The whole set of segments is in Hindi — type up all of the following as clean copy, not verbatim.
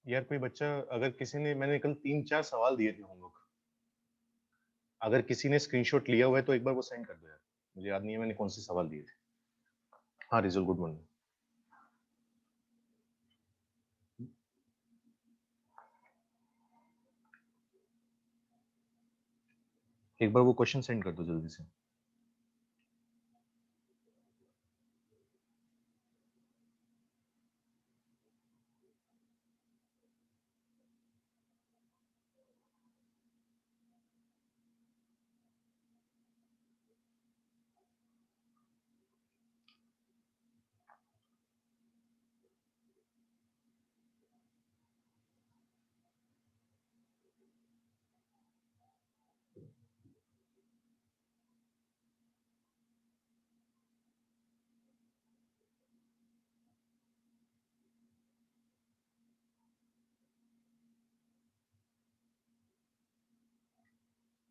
यार कोई बच्चा, अगर किसी ने, मैंने कल 3-4 सवाल दिए थे होमवर्क, अगर किसी ने स्क्रीनशॉट लिया हुआ है तो एक बार वो सेंड कर दो यार, मुझे याद नहीं है मैंने कौन से सवाल दिए थे। हाँ रिजल, गुड मॉर्निंग। एक बार वो क्वेश्चन सेंड कर दो जल्दी से।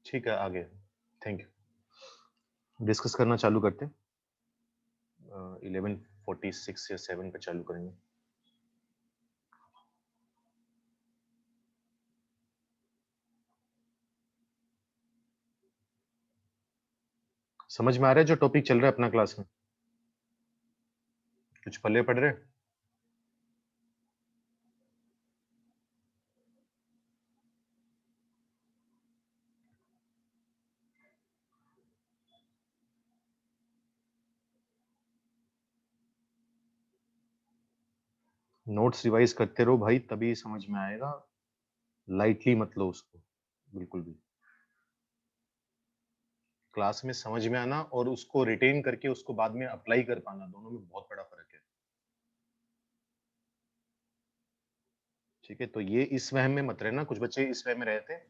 ठीक है, आगे। Thank you. डिस्कस करना चालू करते हैं। 11:46 या 7 पे चालू करेंगे। समझ में आ रहा है जो टॉपिक चल रहा है अपना क्लास में? कुछ पल्ले पड़ रहे हैं? नोट्स रिवाइज करते रहो भाई, तभी समझ में आएगा। लाइटली मत लो उसको बिल्कुल भी। क्लास में समझ में आना और उसको रिटेन करके उसको बाद में अप्लाई कर पाना, दोनों में बहुत बड़ा फर्क है। ठीक है, तो ये इस वहम में मत रहना, कुछ बच्चे इस वहम में रहते हैं।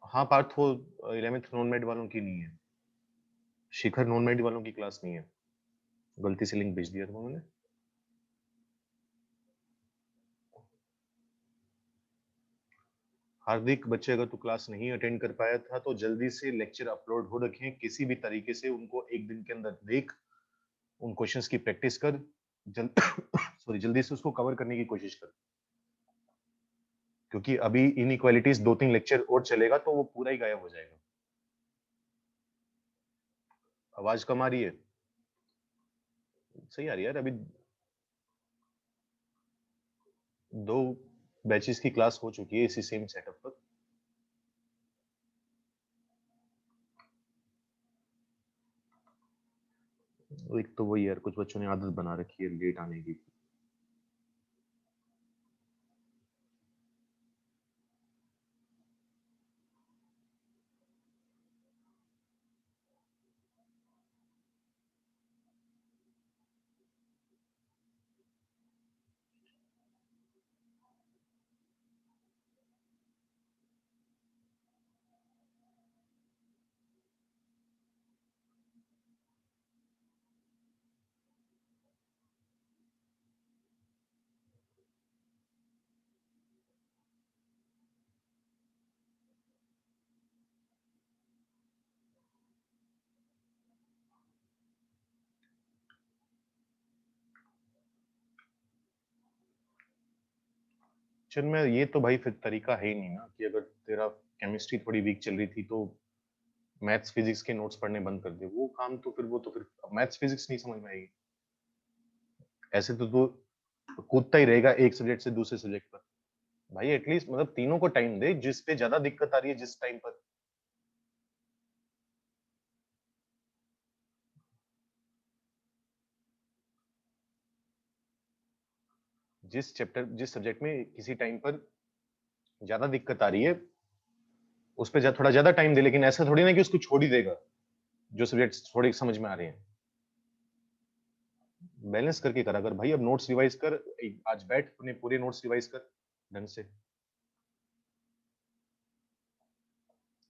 हाँ पार्थ, वो 11th नॉन मेड वालों की नहीं है, शिखर नॉन मेड वालों की क्लास नहीं है, गलती से लिंक भेज दिया था मैंने। हार्दिक, बच्चे अगर तू क्लास नहीं अटेंड कर पाया था तो जल्दी से लेक्चर अपलोड हो रखे हैं, किसी भी तरीके से उनको एक दिन के अंदर देख, उन क्वेश्चंस की प्रैक्टिस कर, सॉरी जल्दी से उसको कवर करने की कोशिश कर, क्योंकि अभी इनइक्वालिटीज 2-3 लेक्चर और चलेगा तो वो पूरा ही गायब हो जाएगा। आवाज कम आ रही है? सही आ रही है यार। अभी 2 बैचेस की क्लास हो चुकी है इसी सेम सेटअप पर। एक तो वही यार, कुछ बच्चों ने आदत बना रखी है लेट आने की। चल मैं, ये तो भाई फिर तरीका है ही नहीं ना, कि अगर तेरा केमिस्ट्री थोड़ी वीक चल रही थी तो मैथ्स फिजिक्स के नोट्स पढ़ने बंद कर दे, वो काम तो फिर, वो तो फिर मैथ्स फिजिक्स नहीं समझ में आएगी। ऐसे तो तू कूदता ही रहेगा एक सब्जेक्ट से दूसरे सब्जेक्ट पर। भाई एटलीस्ट मतलब तीनों को टाइम दे, जिस पे ज्यादा दिक्कत आ रही है जिस टाइम पर। जिस चैप्टर जिस सब्जेक्ट में किसी टाइम पर ज्यादा दिक्कत आ रही है उस पर थोड़ा ज्यादा टाइम दे, लेकिन ऐसा थोड़ी ना कि उसको छोड़ ही देगा जो सब्जेक्ट थोड़े समझ में आ रहे हैं। बैलेंस करके करा कर भाई। अब नोट्स रिवाइज कर, आज बैठ अपने पूरे नोट्स रिवाइज कर ढंग से।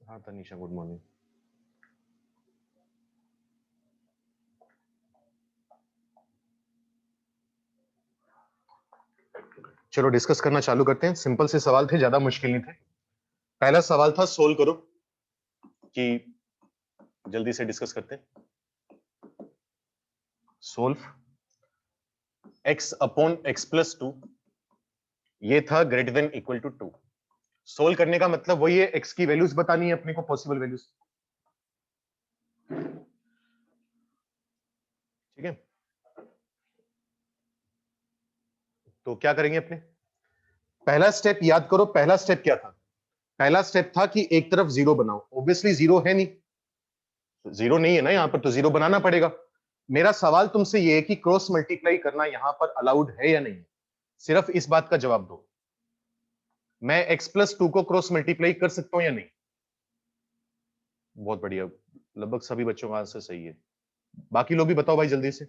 हाँ तनीषा, गुड मॉर्निंग। चलो डिस्कस करना चालू करते हैं। सिंपल से सवाल थे, ज्यादा मुश्किल नहीं थे। पहला सवाल था, सोल्व करो, कि जल्दी से डिस्कस करते हैं। Solve x upon x plus 2 ये था greater than equal to 2। Solve करने का मतलब वही है, x की वैल्यूज बतानी है अपने को, पॉसिबल वैल्यूज। ठीक है, तो क्या करेंगे अपने, पहला स्टेप याद करो, पहला स्टेप क्या था, पहला स्टेप था कि एक तरफ जीरो बनाओ, ऑब्वियसली जीरो है नहीं, जीरो नहीं है ना यहां पर, तो जीरो बनाना पड़ेगा। मेरा सवाल तुमसे ये है कि क्रॉस मल्टीप्लाई करना यहां पर अलाउड है या नहीं, सिर्फ इस बात का जवाब दो। मैं x प्लस 2 को क्रॉस मल्टीप्लाई कर सकता हूं या नहीं? बहुत बढ़िया, लगभग सभी बच्चों का आंसर सही है। बाकी लोग भी बताओ भाई जल्दी से,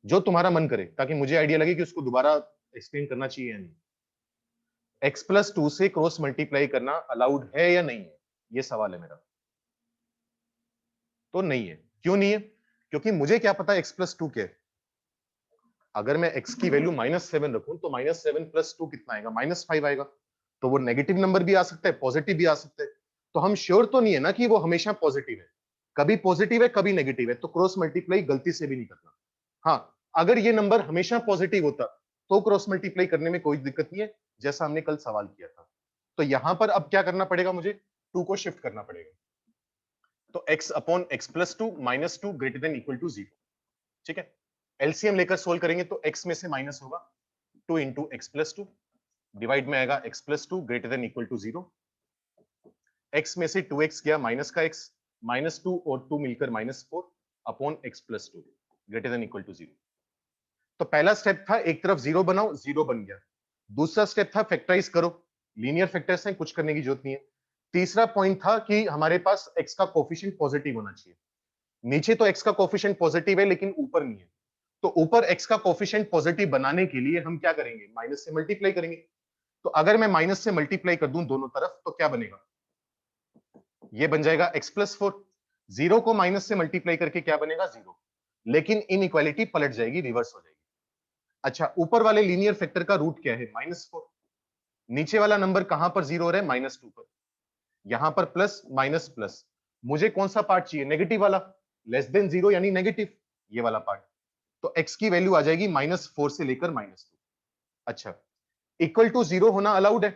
जो तुम्हारा मन करे, ताकि मुझे आइडिया लगे कि उसको दोबारा एक्सप्लेन करना चाहिए या नहीं। x प्लस 2 से क्रॉस मल्टीप्लाई करना अलाउड है या नहीं है, ये सवाल है मेरा। तो नहीं है, क्यों नहीं है? क्योंकि मुझे क्या पता x प्लस 2 क्या है। अगर मैं x की वैल्यू -7 रखूं तो -7 प्लस 2 कितना आएगा, -5 आएगा। तो वो नेगेटिव नंबर भी आ सकता है, पॉजिटिव भी आ सकता है। तो हम श्योर तो नहीं है ना कि वो हमेशा पॉजिटिव है, कभी पॉजिटिव है कभी नेगेटिव है, तो क्रॉस मल्टीप्लाई गलती से भी नहीं करना। हाँ, अगर ये नंबर हमेशा पॉजिटिव होता तो क्रॉस मल्टीप्लाई करने में कोई दिक्कत नहीं है, जैसा हमने कल सवाल किया था। तो यहां पर अब क्या करना पड़ेगा, मुझे 2 को शिफ्ट करना पड़ेगा। तो x upon x plus 2 -2 greater than equal to 0। ठीक है, एलसीएम लेकर सोल्व करेंगे तो x में से माइनस होगा 2 इंटू एक्स प्लस 2, डिवाइड में आएगा x plus 2 greater than equal to 0। x में से 2x गया माइनस का x, -2 और 2 मिलकर -4 upon x plus 2 greater than equal to 0। तो पहला स्टेप था एक तरफ जीरो बनाओ, जीरो बन गया। दूसरा स्टेप था फैक्टराइज करो, लीनियर फैक्टर्स हैं, कुछ करने की जरूरत नहीं है। तीसरा पॉइंट था कि हमारे पास x का कोफिशिएंट पॉजिटिव होना चाहिए। नीचे तो x का कोफिशिएंट पॉजिटिव है लेकिन ऊपर नहीं है, तो ऊपर x का कोफिशिएंट पॉजिटिव बनाने के लिए हम क्या करेंगे, माइनस से मल्टीप्लाई करेंगे। तो अगर मैं माइनस से मल्टीप्लाई कर दूं दोनों तरफ तो क्या बनेगा, ये बन जाएगा x प्लस 4। जीरो को माइनस से मल्टीप्लाई करके क्या बनेगा, जीरो। लेकिन इनइक्वालिटी पलट जाएगी, रिवर्स हो जाएगी। अच्छा, ऊपर वाले लीनियर फैक्टर का रूट क्या है, -4। नीचे वाला नंबर कहां पर जीरो हो रहा है, -2 पर। यहां पर प्लस माइनस प्लस, मुझे कौन सा पार्ट चाहिए, नेगेटिव वाला, लेस देन जीरो यानी नेगेटिव, ये वाला पार्ट। तो x की वैल्यू आ जाएगी -4 से लेकर -2। अच्छा, इक्वल टू जीरो होना अलाउड है,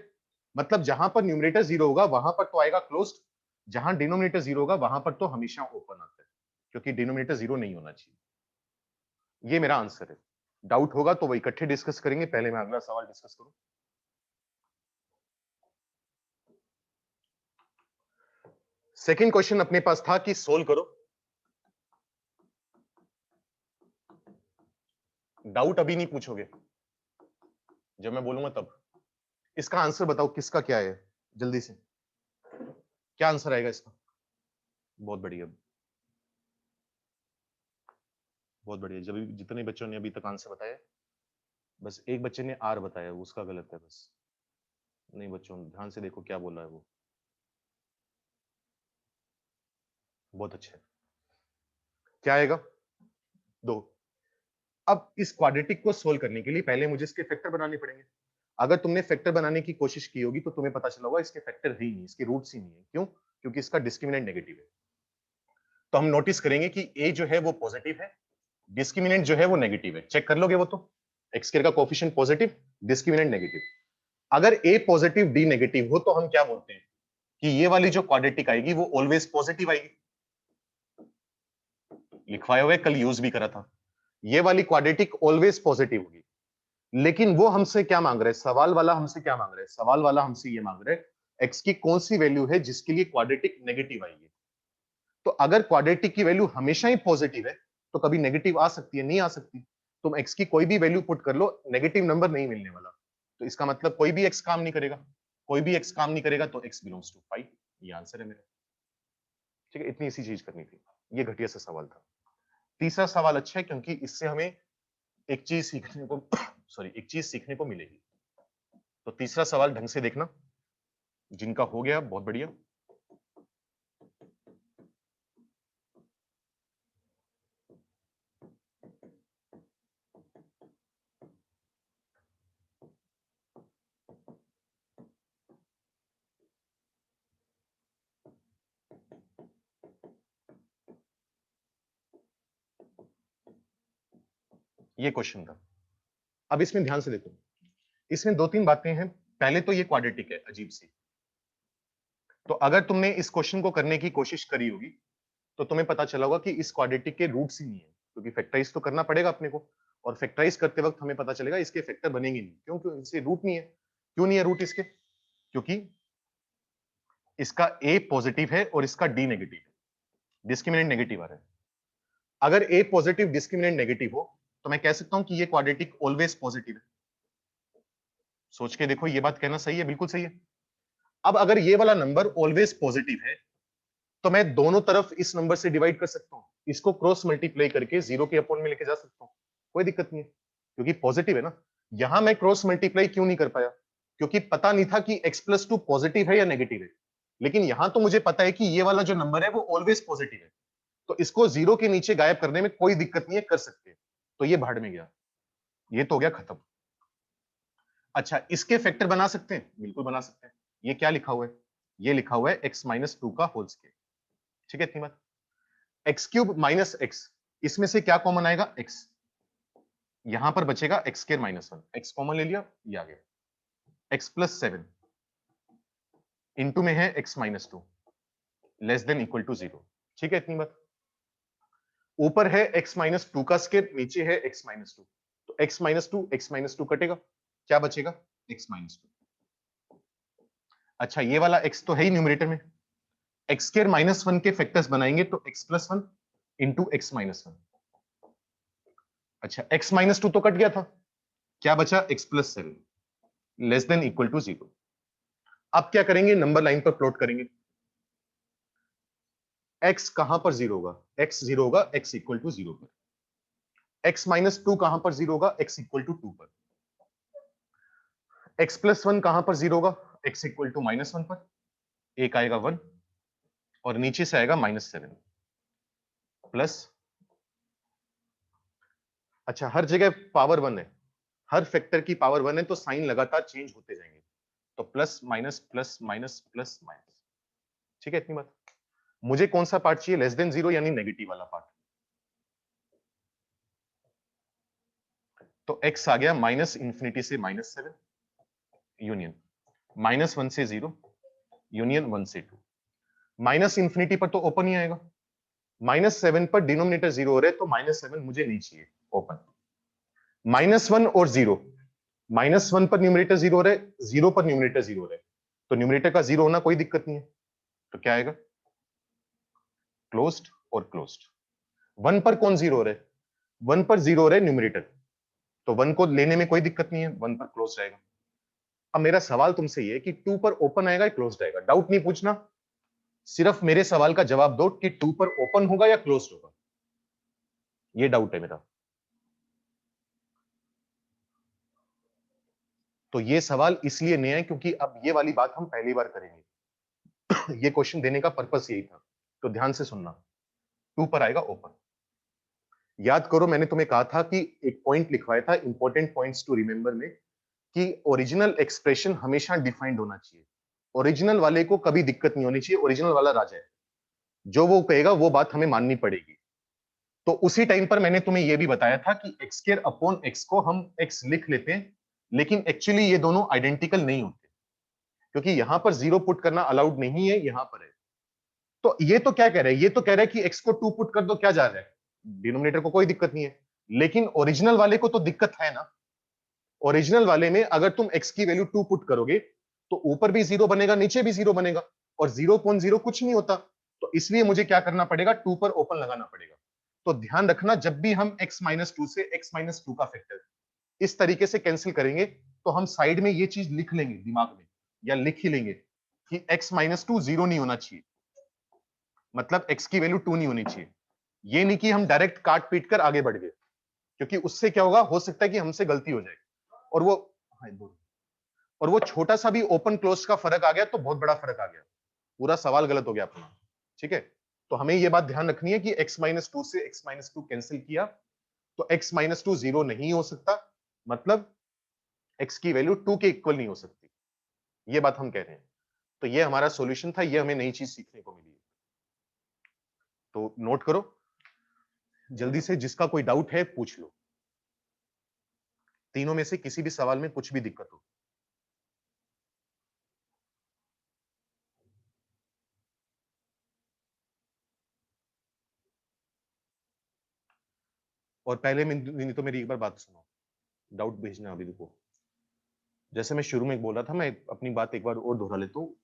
मतलब जहां पर न्यूमरेटर जीरो होगा वहां पर तो आएगा क्लोज्ड, जहां डिनोमिनेटर जीरो होगा वहां पर तो हमेशा ओपन आता है, क्योंकि डिनोमिनेटर जीरो नहीं होना चाहिए। ये मेरा आंसर है। डाउट होगा तो वो इकट्ठे डिस्कस करेंगे, पहले मैं अगला सवाल डिस्कस करूं। सेकंड क्वेश्चन अपने पास था कि सोल्व करो, डाउट अभी नहीं पूछोगे, जब मैं बोलूंगा तब। इसका आंसर बताओ किसका क्या है, जल्दी से, क्या आंसर आएगा इसका। बहुत बढ़िया, बहुत बढ़िया। जब जितने बच्चों ने अभी तक आंसर बताया, बस एक बच्चे ने आर बताया, उसका गलत है बस। नहीं बच्चों, ध्यान से देखो क्या बोल रहा है वो। बहुत अच्छा है, क्या आएगा, दो। अब इस क्वाड्रेटिक को सोल्व करने के लिए पहले मुझे इसके फैक्टर बनाने पड़ेंगे। अगर तुमने फैक्टर बनाने की कोशिश की होगी तो तुम्हें पता चला होगा इसके फैक्टर है ही नहीं, इसके रूट्स ही नहीं है। क्यों? क्योंकि इसका डिस्क्रिमिनेंट नेगेटिव है। तो हम नोटिस करेंगे कि ए जो है वो पॉजिटिव है, डिस्क्रिमिनेंट जो है वो नेगेटिव है। चेक कर लोगे वो तो, एक्स स्क्वायर का कोफिशिएंट पॉजिटिव, डिस्क्रिमिनेंट नेगेटिव। अगर ए पॉजिटिव डी नेगेटिव हो तो हम क्या बोलते हैं कि ये वाली जो क्वाड्रेटिक आएगी वो ऑलवेज पॉजिटिव आएगी। लिखवाए हुए, कल यूज भी करा था, ये वाली क्वाड्रेटिक ऑलवेज पॉजिटिव होगी। लेकिन वो हमसे क्या मांग रहे हैं, सवाल वाला हमसे क्या मांग रहे हैं, सवाल वाला हमसे ये मांग रहे हैं एक्स की कौन सी वैल्यू है जिसके लिए क्वाड्रेटिक नेगेटिव आएगी। तो अगर क्वाड्रेटिक की वैल्यू हमेशा ही पॉजिटिव है तो कभी नेगेटिव आ सकती है, नहीं आ सकती। तुम एक्स की कोई भी वैल्यू पुट कर लो, नेगेटिव नंबर नहीं मिलने वाला। तो इसका मतलब कोई भी एक्स काम नहीं करेगा, कोई भी एक्स काम नहीं करेगा, तो एक्स बिलोंग्स टू 5। ये आंसर है मेरा। ठीक है, इतनी सी चीज करनी थी, ये घटिया सा सवाल था। तीसरा सवाल अच्छा है क्योंकि इससे हमें एक चीज सीखने को सॉरी, एक चीज सीखने को मिलेगी। तो तीसरा सवाल ढंग से देखना, जिनका हो गया बहुत बढ़िया। ये क्वेश्चन था, अब इसमें ध्यान से देखो, इसमें दो तीन बातें हैं। पहले तो ये क्वाड्रेटिक है अजीब सी, तो अगर तुमने इस क्वेश्चन को करने की कोशिश करी होगी तो तुम्हें पता चला होगा कि इस क्वाड्रेटिक के रूट्स ही नहीं है, क्योंकि फैक्टराइज तो करना पड़ेगा अपने को, और फैक्टराइज करते वक्त हमें पता चलेगा इसके फैक्टर बनेंगे नहीं। क्यों? क्यों इसके रूट नहीं है। क्यों नहीं है रूट इसके? क्योंकि इसका ए पॉजिटिव है और इसका डी नेगेटिव है, डिस्क्रिमिनेंट नेगेटिव आ रहा है। अगर ए पॉजिटिव डिस्क्रिमिनेंट नेगेटिव हो तो मैं कह सकता हूं कि ये क्वाड्रेटिक ऑलवेज पॉजिटिव है। सोच के देखो, ये बात कहना सही है? बिल्कुल सही है। अब अगर ये वाला नंबर ऑलवेज पॉजिटिव है तो मैं दोनों तरफ इस नंबर से डिवाइड कर सकता हूं, इसको क्रॉस मल्टीप्लाई करके जीरो के अपॉन में लेके जा सकता हूं, कोई दिक्कत नहीं है, क्योंकि पॉजिटिव है ना। यहां मैं क्रॉस मल्टीप्लाई क्यों नहीं कर पाया? क्योंकि पता नहीं था कि x+2 पॉजिटिव है या नेगेटिव है। लेकिन यहां तो मुझे पता है कि ये वाला जो नंबर है वो ऑलवेज पॉजिटिव है, तो इसको जीरो के नीचे गायब करने में कोई दिक्कत नहीं है, कर सकते हैं। तो ये भाड़ में गया, ये तो हो गया खत्म। अच्छा, इसके फैक्टर बना सकते हैं? बिल्कुल बना सकते हैं। ये क्या लिखा हुआ है? ये लिखा हुआ है x-2 का होल स्क्वायर। ठीक है, इतनी बात। x³ माइनस x, इसमें से क्या कॉमन आएगा? x। यहां पर बचेगा x² -1, x कॉमन ले लिया, ये आ गया x+7 इंटू में है x-2 less than equal to 0। ठीक है, इतनी बात। ऊपर है x-2 का स्क्वायर, नीचे है x-2, तो x-2 कटेगा, क्या बचेगा? x-2। अच्छा, ये वाला x तो है ही न्यूमरेटर में, x² -1 के फैक्टर्स बनाएंगे तो x+1 इंटू x-1। अच्छा, x-2 तो कट गया था, क्या बचा? x+7 less than equal to 0। अब क्या करेंगे? नंबर लाइन पर प्लॉट करेंगे। x कहां पर जीरो होगा? x जीरो होगा x इक्वल टू 0 पर। x-2 कहां पर जीरो होगा? x इक्वल टू 2 पर। x+1 कहां पर जीरो होगा? x इक्वल टू -1 पर। एक आएगा 1 और नीचे से आएगा -7 प्लस। अच्छा, हर जगह पावर 1 है, हर फैक्टर की पावर 1 है, तो साइन लगातार चेंज होते जाएंगे, तो plus minus plus minus plus minus. ठीक है, इतनी बात। मुझे कौन सा पार्ट चाहिए? लेस देन 0 यानी नेगेटिव वाला पार्ट। तो x आ गया -∞ से -7 यूनियन -1 से 0 यूनियन 1 से 2। -∞ पर तो ओपन ही आएगा, -7 पर डिनोमिनेटर 0 हो रहा है, तो -7 मुझे नहीं चाहिए, ओपन। -1 और 0, -1 पर न्यूमरेटर 0 हो रहा है, 0 पर न्यूमरेटर 0 हो रहा है, तो न्यूमरेटर का 0 होना कोई दिक्कत नहीं है, तो क्या आएगा? क्लोज्ड और क्लोज्ड। 1 पर कौन 0 हो रहा है? 1 पर 0 हो रहा है न्यूमरेटर, तो 1 को लेने में कोई दिक्कत नहीं है, 1 पर क्लोज रहेगा। अब मेरा सवाल तुमसे ये है कि 2 पर ओपन आएगा या क्लोज्ड आएगा? डाउट नहीं पूछना, सिर्फ मेरे सवाल का जवाब दो कि 2 पर ओपन होगा या क्लोज्ड होगा, ये डाउट है मेरा। तो ये सवाल इसलिए नहीं है क्योंकि अब ये वाली बात हम पहली बार करेंगे। ये क्वेश्चन देने का पर्पस यही था, तो ध्यान से सुनना। 2 पर आएगा ओपन। याद करो, मैंने तुम्हें कहा था कि एक पॉइंट लिखवाया था, इंपॉर्टेंट पॉइंट्स टू रिमेंबर में, कि ओरिजिनल एक्सप्रेशन हमेशा डिफाइंड होना चाहिए। ओरिजिनल वाले को कभी दिक्कत नहीं होनी चाहिए, ओरिजिनल वाला राजा है, जो वो कहेगा वो बात हमें माननी पड़ेगी। तो उसी टाइम पर मैंने तुम्हें यह भी बताया था कि x² अपॉन x को हम x लिख लेते हैं, लेकिन एक्चुअली ये दोनों आइडेंटिकल नहीं होते, क्योंकि यहां पर 0 पुट करना अलाउड नहीं है, यहां पर है। तो ये तो क्या कह रहा है? ये तो कह रहा है कि x को 2 पुट कर दो, क्या जा रहा है? डिनोमिनेटर को कोई दिक्कत नहीं है, लेकिन ओरिजिनल वाले को तो दिक्कत है ना। ओरिजिनल वाले में अगर तुम x की वैल्यू 2 पुट करोगे तो ऊपर भी 0 बनेगा, नीचे भी 0 बनेगा, और 0.0 कुछ नहीं होता, तो इसलिए मुझे क्या करना पड़ेगा? 2 पर ओपन लगाना पड़ेगा। तो ध्यान रखना, जब भी हम x-2 से x-2 का फैक्टर इस तरीके से कैंसिल करेंगे, तो हम साइड में ये चीज लिख लेंगे दिमाग में, या लिख ही लेंगे कि x-2 0 नहीं होना चाहिए, मतलब x की वैल्यू 2 नहीं होनी चाहिए। ये नहीं कि हम डायरेक्ट काट पीट कर आगे बढ़ गए, क्योंकि उससे क्या होगा, हो सकता है कि हमसे गलती हो जाए, और वो और वो छोटा सा भी ओपन क्लोज का फर्क आ गया तो बहुत बड़ा फर्क आ गया, पूरा सवाल गलत हो गया अपना। ठीक है, तो हमें ये बात ध्यान रखनी है कि x-2 से x-2 कैंसिल किया तो x-2 0 नहीं हो सकता, मतलब x की वैल्यू 2 के इक्वल नहीं हो सकती, ये बात हम कह रहे हैं। तो ये हमारा सॉल्यूशन था, ये हमें नई चीज सीखने को मिली। तो नोट करो, जल्दी से जिसका कोई डाउट है पूछ लो। तीनों में से किसी भी सवाल में कुछ भी दिक्कत हो। और पहले में नहीं तो मेरी एक बार बात सुनो, डाउट भेजना अभी रुको। जैसे मैं शुरू में बोल रहा था, मैं अपनी बात एक बार और दोहरा लेता हूँ।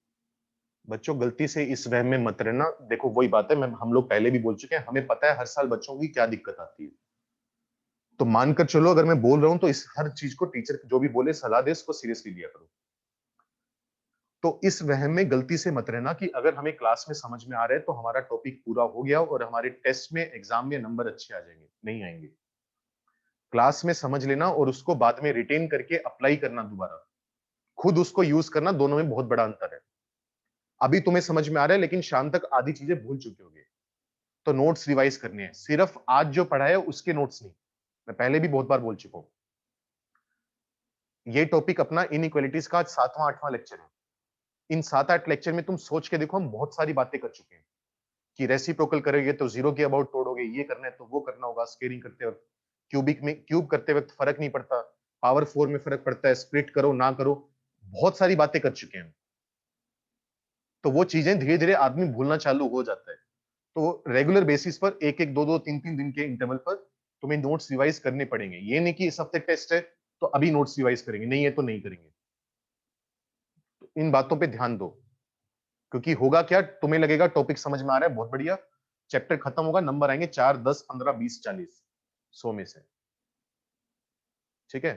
बच्चों, गलती से इस वहम में मत रहना। देखो वही बात है, हम लोग पहले भी बोल चुके हैं, हमें पता है हर साल बच्चों की क्या दिक्कत आती है। तो मानकर चलो, अगर मैं बोल रहा हूँ तो इस हर चीज को टीचर जो भी बोले, सलाह दे, उसको सीरियसली लिया करो। तो इस वहम में गलती से मत रहना कि अगर हमें क्लास में समझ में आ रहा है तो हमारा टॉपिक पूरा हो गया और हमारे टेस्ट में, एग्जाम में नंबर अच्छे आ जाएंगे। नहीं आएंगे। क्लास में समझ लेना और उसको बाद में रिटेन करके अप्लाई करना, दोबारा खुद उसको यूज करना, दोनों में बहुत बड़ा अंतर है। अभी तुम्हें समझ में आ रहा है, लेकिन शाम तक आधी चीजें भूल चुके होगे। तो नोट्स रिवाइज करने हैं, सिर्फ आज जो पढ़ा है उसके नोट्स नहीं। मैं पहले भी बहुत बार बोल चुका हूं। ये टॉपिक अपना इनइक्वालिटीज का 7वां 8वां लेक्चर है। इन 7 8 लेक्चर में तुम सोच के देखो, हम बहुत सारी बातें कर चुके हैं कि रेसिप्रोकल करोगे तो जीरो के अबाउट तोड़ोगे, ये करना है तो वो करना होगा, स्केलिंग करते वक्त क्यूबिक में क्यूब करते वक्त फर्क नहीं पड़ता, पावर 4 में फर्क पड़ता है, स्प्लिट करो ना करो, बहुत सारी बातें कर चुके हैं। तो वो चीजें धीरे धीरे आदमी भूलना चालू हो जाता है। तो रेगुलर बेसिस पर एक एक दो दो तीन तीन दिन के इंटरवल पर तुम्हें नोट्स रिवाइज करने पड़ेंगे। ये नहीं कि इस हफ्ते टेस्ट है तो अभी नोट्स रिवाइज करेंगे, नहीं है तो नहीं करेंगे। तो इन बातों पे ध्यान दो, क्योंकि होगा क्या, तुम्हें लगेगा टॉपिक समझ में आ रहा है, बहुत बढ़िया, चैप्टर खत्म होगा, नंबर आएंगे 4 10 15 20 40 100 में से। ठीक है।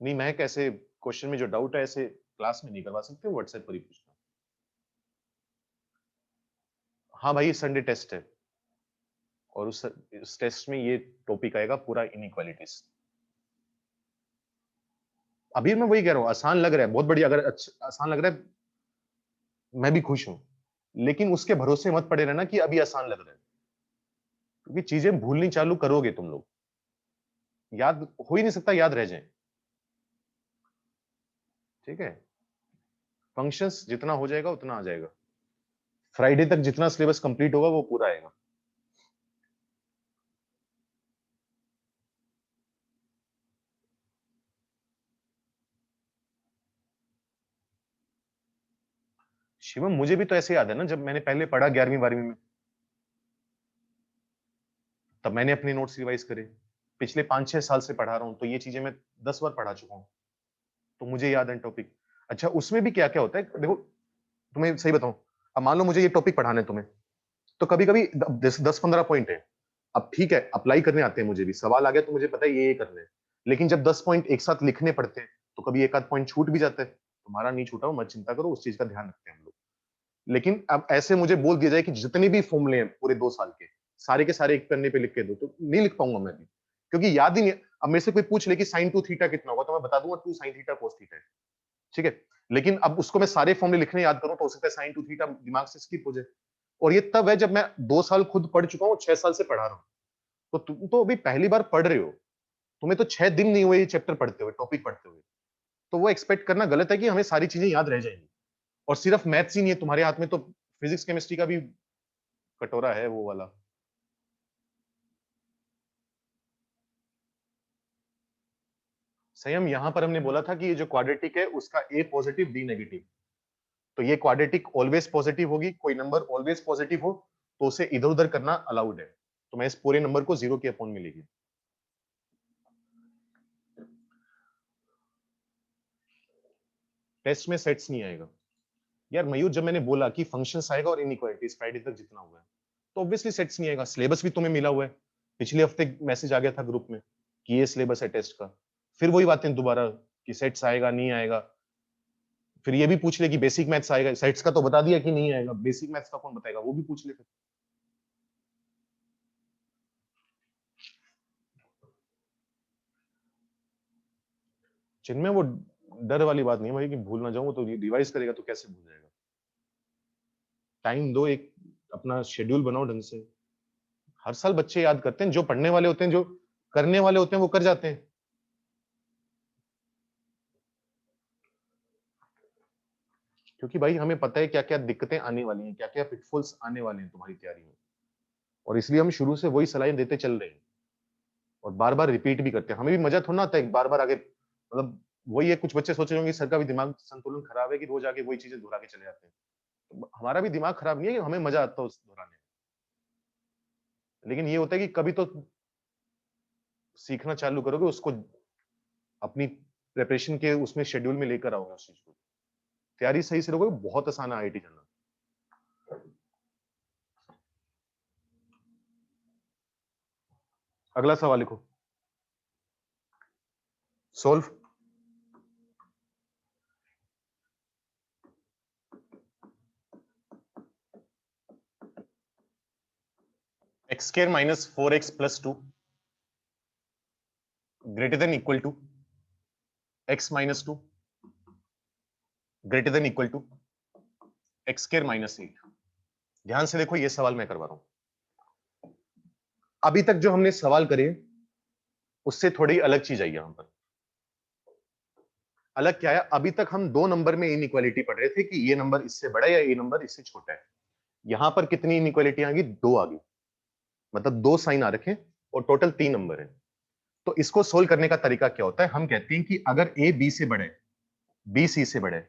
नहीं, मैं कैसे क्वेश्चन में जो डाउट है ऐसे क्लास में नहीं करवा सकते, व्हाट्सएप पर ही पूछना। हाँ भाई, संडे टेस्ट है और उस टेस्ट में ये टॉपिक आएगा पूरा, इनइक्वालिटीज। अभी मैं वही कह रहा हूँ, आसान लग रहा है, बहुत बढ़िया, अगर आसान लग रहा है, मैं भी खुश हूं। लेकिन उसके भरोसे मत पड़े रहना कि अभी आसान लग रहा है, क्योंकि चीजें भूलनी चालू करोगे तुम लोग, याद हो ही नहीं सकता याद रह जाए। ठीक है। फंक्शंस जितना हो जाएगा उतना आ जाएगा, फ्राइडे तक जितना सिलेबस कंप्लीट होगा वो पूरा आएगा। शिवम, मुझे भी तो ऐसे याद है ना, जब मैंने पहले पढ़ा 11वीं 12वीं में, तब मैंने अपने नोट्स रिवाइज करे। पिछले 5 6 साल से पढ़ा रहा हूं, तो ये चीजें मैं 10 बार पढ़ा चुका हूं, तो मुझे याद है टॉपिक। अच्छा, उसमें भी क्या क्या होता है देखो, तुम्हें सही बताऊं, अब मान लो मुझे ये टॉपिक पढ़ाना है तुम्हें, तो कभी कभी 10 10 15 पॉइंट है। अब ठीक है, अप्लाई करने आते हैं, मुझे भी सवाल आ गया तो मुझे पता है ये करना है। लेकिन जब 10 पॉइंट एक साथ लिखने पड़ते हैं तो कभी एक आध पॉइंट छूट भी जाता है। तुम्हारा नहीं छूटा हो, मत चिंता करो, उस चीज का ध्यान रखते हैं हम लोग। लेकिन अब ऐसे मुझे बोल दिया जाए कि जितने भी फॉर्मूले हैं पूरे 2 साल के सारे एक पन्ने पे लिख के दो, तो नहीं लिख पाऊंगा मैं भी, क्योंकि याद ही नहीं। अब मेरे से कोई पूछ ले कि साइन टू थीटा कितना होगा, तो मैं बता दूंगा 2 sin थीटा cos थीटा है। ठीक है। लेकिन अब उसको मैं सारे फॉर्मूले लिखने याद करूं तो हो सकता है साइन टू थीटा दिमाग से स्किप हो जाए। और ये तब है जब मैं 2 साल खुद पढ़ चुका हूँ, 6 साल से पढ़ा रहा हूँ। तो तुम तो अभी पहली बार पढ़ रहे हो, तुम्हें तो 6 दिन नहीं हुए ये चैप्टर पढ़ते हुए, टॉपिक पढ़ते हुए। तो वो एक्सपेक्ट करना गलत है कि हमें सारी चीजें याद रह जाएंगी। और सिर्फ मैथ्स ही नहीं है तुम्हारे हाथ में, तो फिजिक्स केमिस्ट्री का भी कटोरा है वो वाला। संयम, यहां पर हमने बोला था कि ये जो क्वाड्रेटिक है उसका ए पॉजिटिव बी नेगेटिव, तो ये क्वाड्रेटिक ऑलवेज पॉजिटिव होगी, कोई नंबर ऑलवेज पॉजिटिव हो तो उसे इधर उधर करना अलाउड है। तो मैं इस पूरे नंबर को 0 के अपॉन में लेगी। टेस्ट में सेट्स नहीं आएगा यार मयूर, जब मैंने बोला कि फंक्शंस आएगा और इनइक्वालिटीज फ्राइडे तक जितना हुआ है, तो ऑब्वियसली सेट्स नहीं आएगा। सिलेबस भी तुम्हें मिला हुआ है, पिछले हफ्ते मैसेज आ गया था ग्रुप में कि ये सिलेबस है टेस्ट का। फिर वही बातें दोबारा कि सेट्स आएगा नहीं आएगा। फिर ये भी पूछ ले कि बेसिक मैथ्स आएगा, सेट्स का तो बता दिया कि नहीं आएगा, बेसिक मैथ्स का कौन बताएगा, वो भी पूछ ले फिर। जिनमें वो डर वाली बात नहीं है भाई कि भूल ना जाऊं, तो रिवाइज करेगा तो कैसे भूल जाएगा। टाइम दो, एक अपना शेड्यूल बनाओ ढंग से। हर साल बच्चे याद करते हैं, जो पढ़ने वाले होते हैं, जो करने वाले होते हैं वो कर जाते हैं। क्योंकि भाई हमें पता है क्या क्या दिक्कतें आने वाली हैं, क्या क्या पिटफॉल्स आने वाले हैं तुम्हारी तैयारी में, और इसलिए हम शुरू से वही सलाह देते चल रहे हैं। और बार बार रिपीट भी करते हैं। हमें भी मजा थोड़ा ना आता है बार बार आगे, मतलब वही है, कुछ बच्चे सोच रहे होंगे सर का भी दिमाग संतुलन खराब है कि रोज आगे वही चीजें दोहरा के चले जाते हैं। तो हमारा भी दिमाग खराब नहीं है, हमें मजा आता है उस दोहराने में, लेकिन ये होता है कि कभी तो सीखना चालू करोगे, उसको अपनी प्रिपरेशन के उसमें शेड्यूल में लेकर आओगे उस चीज को, तैयारी सही से रहोगे, बहुत आसान है आईआईटी जाना। अगला सवाल लिखो, solve. X square minus 4x plus 2 greater than equal to x minus 2 greater than equal to x square minus 8। ध्यान से देखो, ये सवाल मैं करवा रहा हूं। अभी तक जो हमने सवाल करे उससे थोड़ी अलग चीज आई यहां पर। अलग क्या है, अभी तक हम दो नंबर में इनइक्वालिटी पढ़ रहे थे कि ये नंबर इससे बड़ा है या ये नंबर इससे छोटा है। यहां पर कितनी इनइक्वालिटी आ गई, दो आ गई, मतलब दो साइन आ रखे और टोटल तीन नंबर है। तो इसको सोल्व करने का तरीका क्या होता है, हम कहते हैं कि अगर ए बी से बड़े, बी सी से बड़े,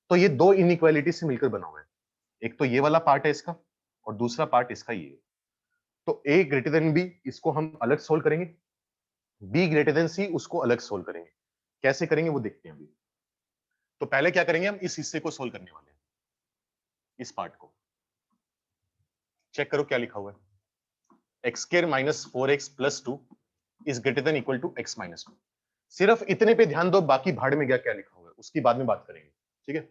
तो ये दो इनइक्वालिटी से मिलकर बना हुआ है। एक तो ये वाला पार्ट है इसका और दूसरा पार्ट इसका ये है। तो ए ग्रेटर देन बी, इसको हम अलग सोल्व करेंगे, बी ग्रेटर देन सी उसको अलग सोल्व करेंगे। कैसे करेंगे वो देखते हैं अभी। तो पहले क्या करेंगे, हम इस हिस्से को सोल्व करने वाले हैं, इस पार्ट को। चेक करो क्या लिखा हुआ है, x square minus 4x plus 2 is greater than equal to x minus 2। सिर्फ इतने पे ध्यान दो, बाकी भाड़ में गया क्या लिखा हुआ है उसकी बाद में बात करेंगे, ठीक है।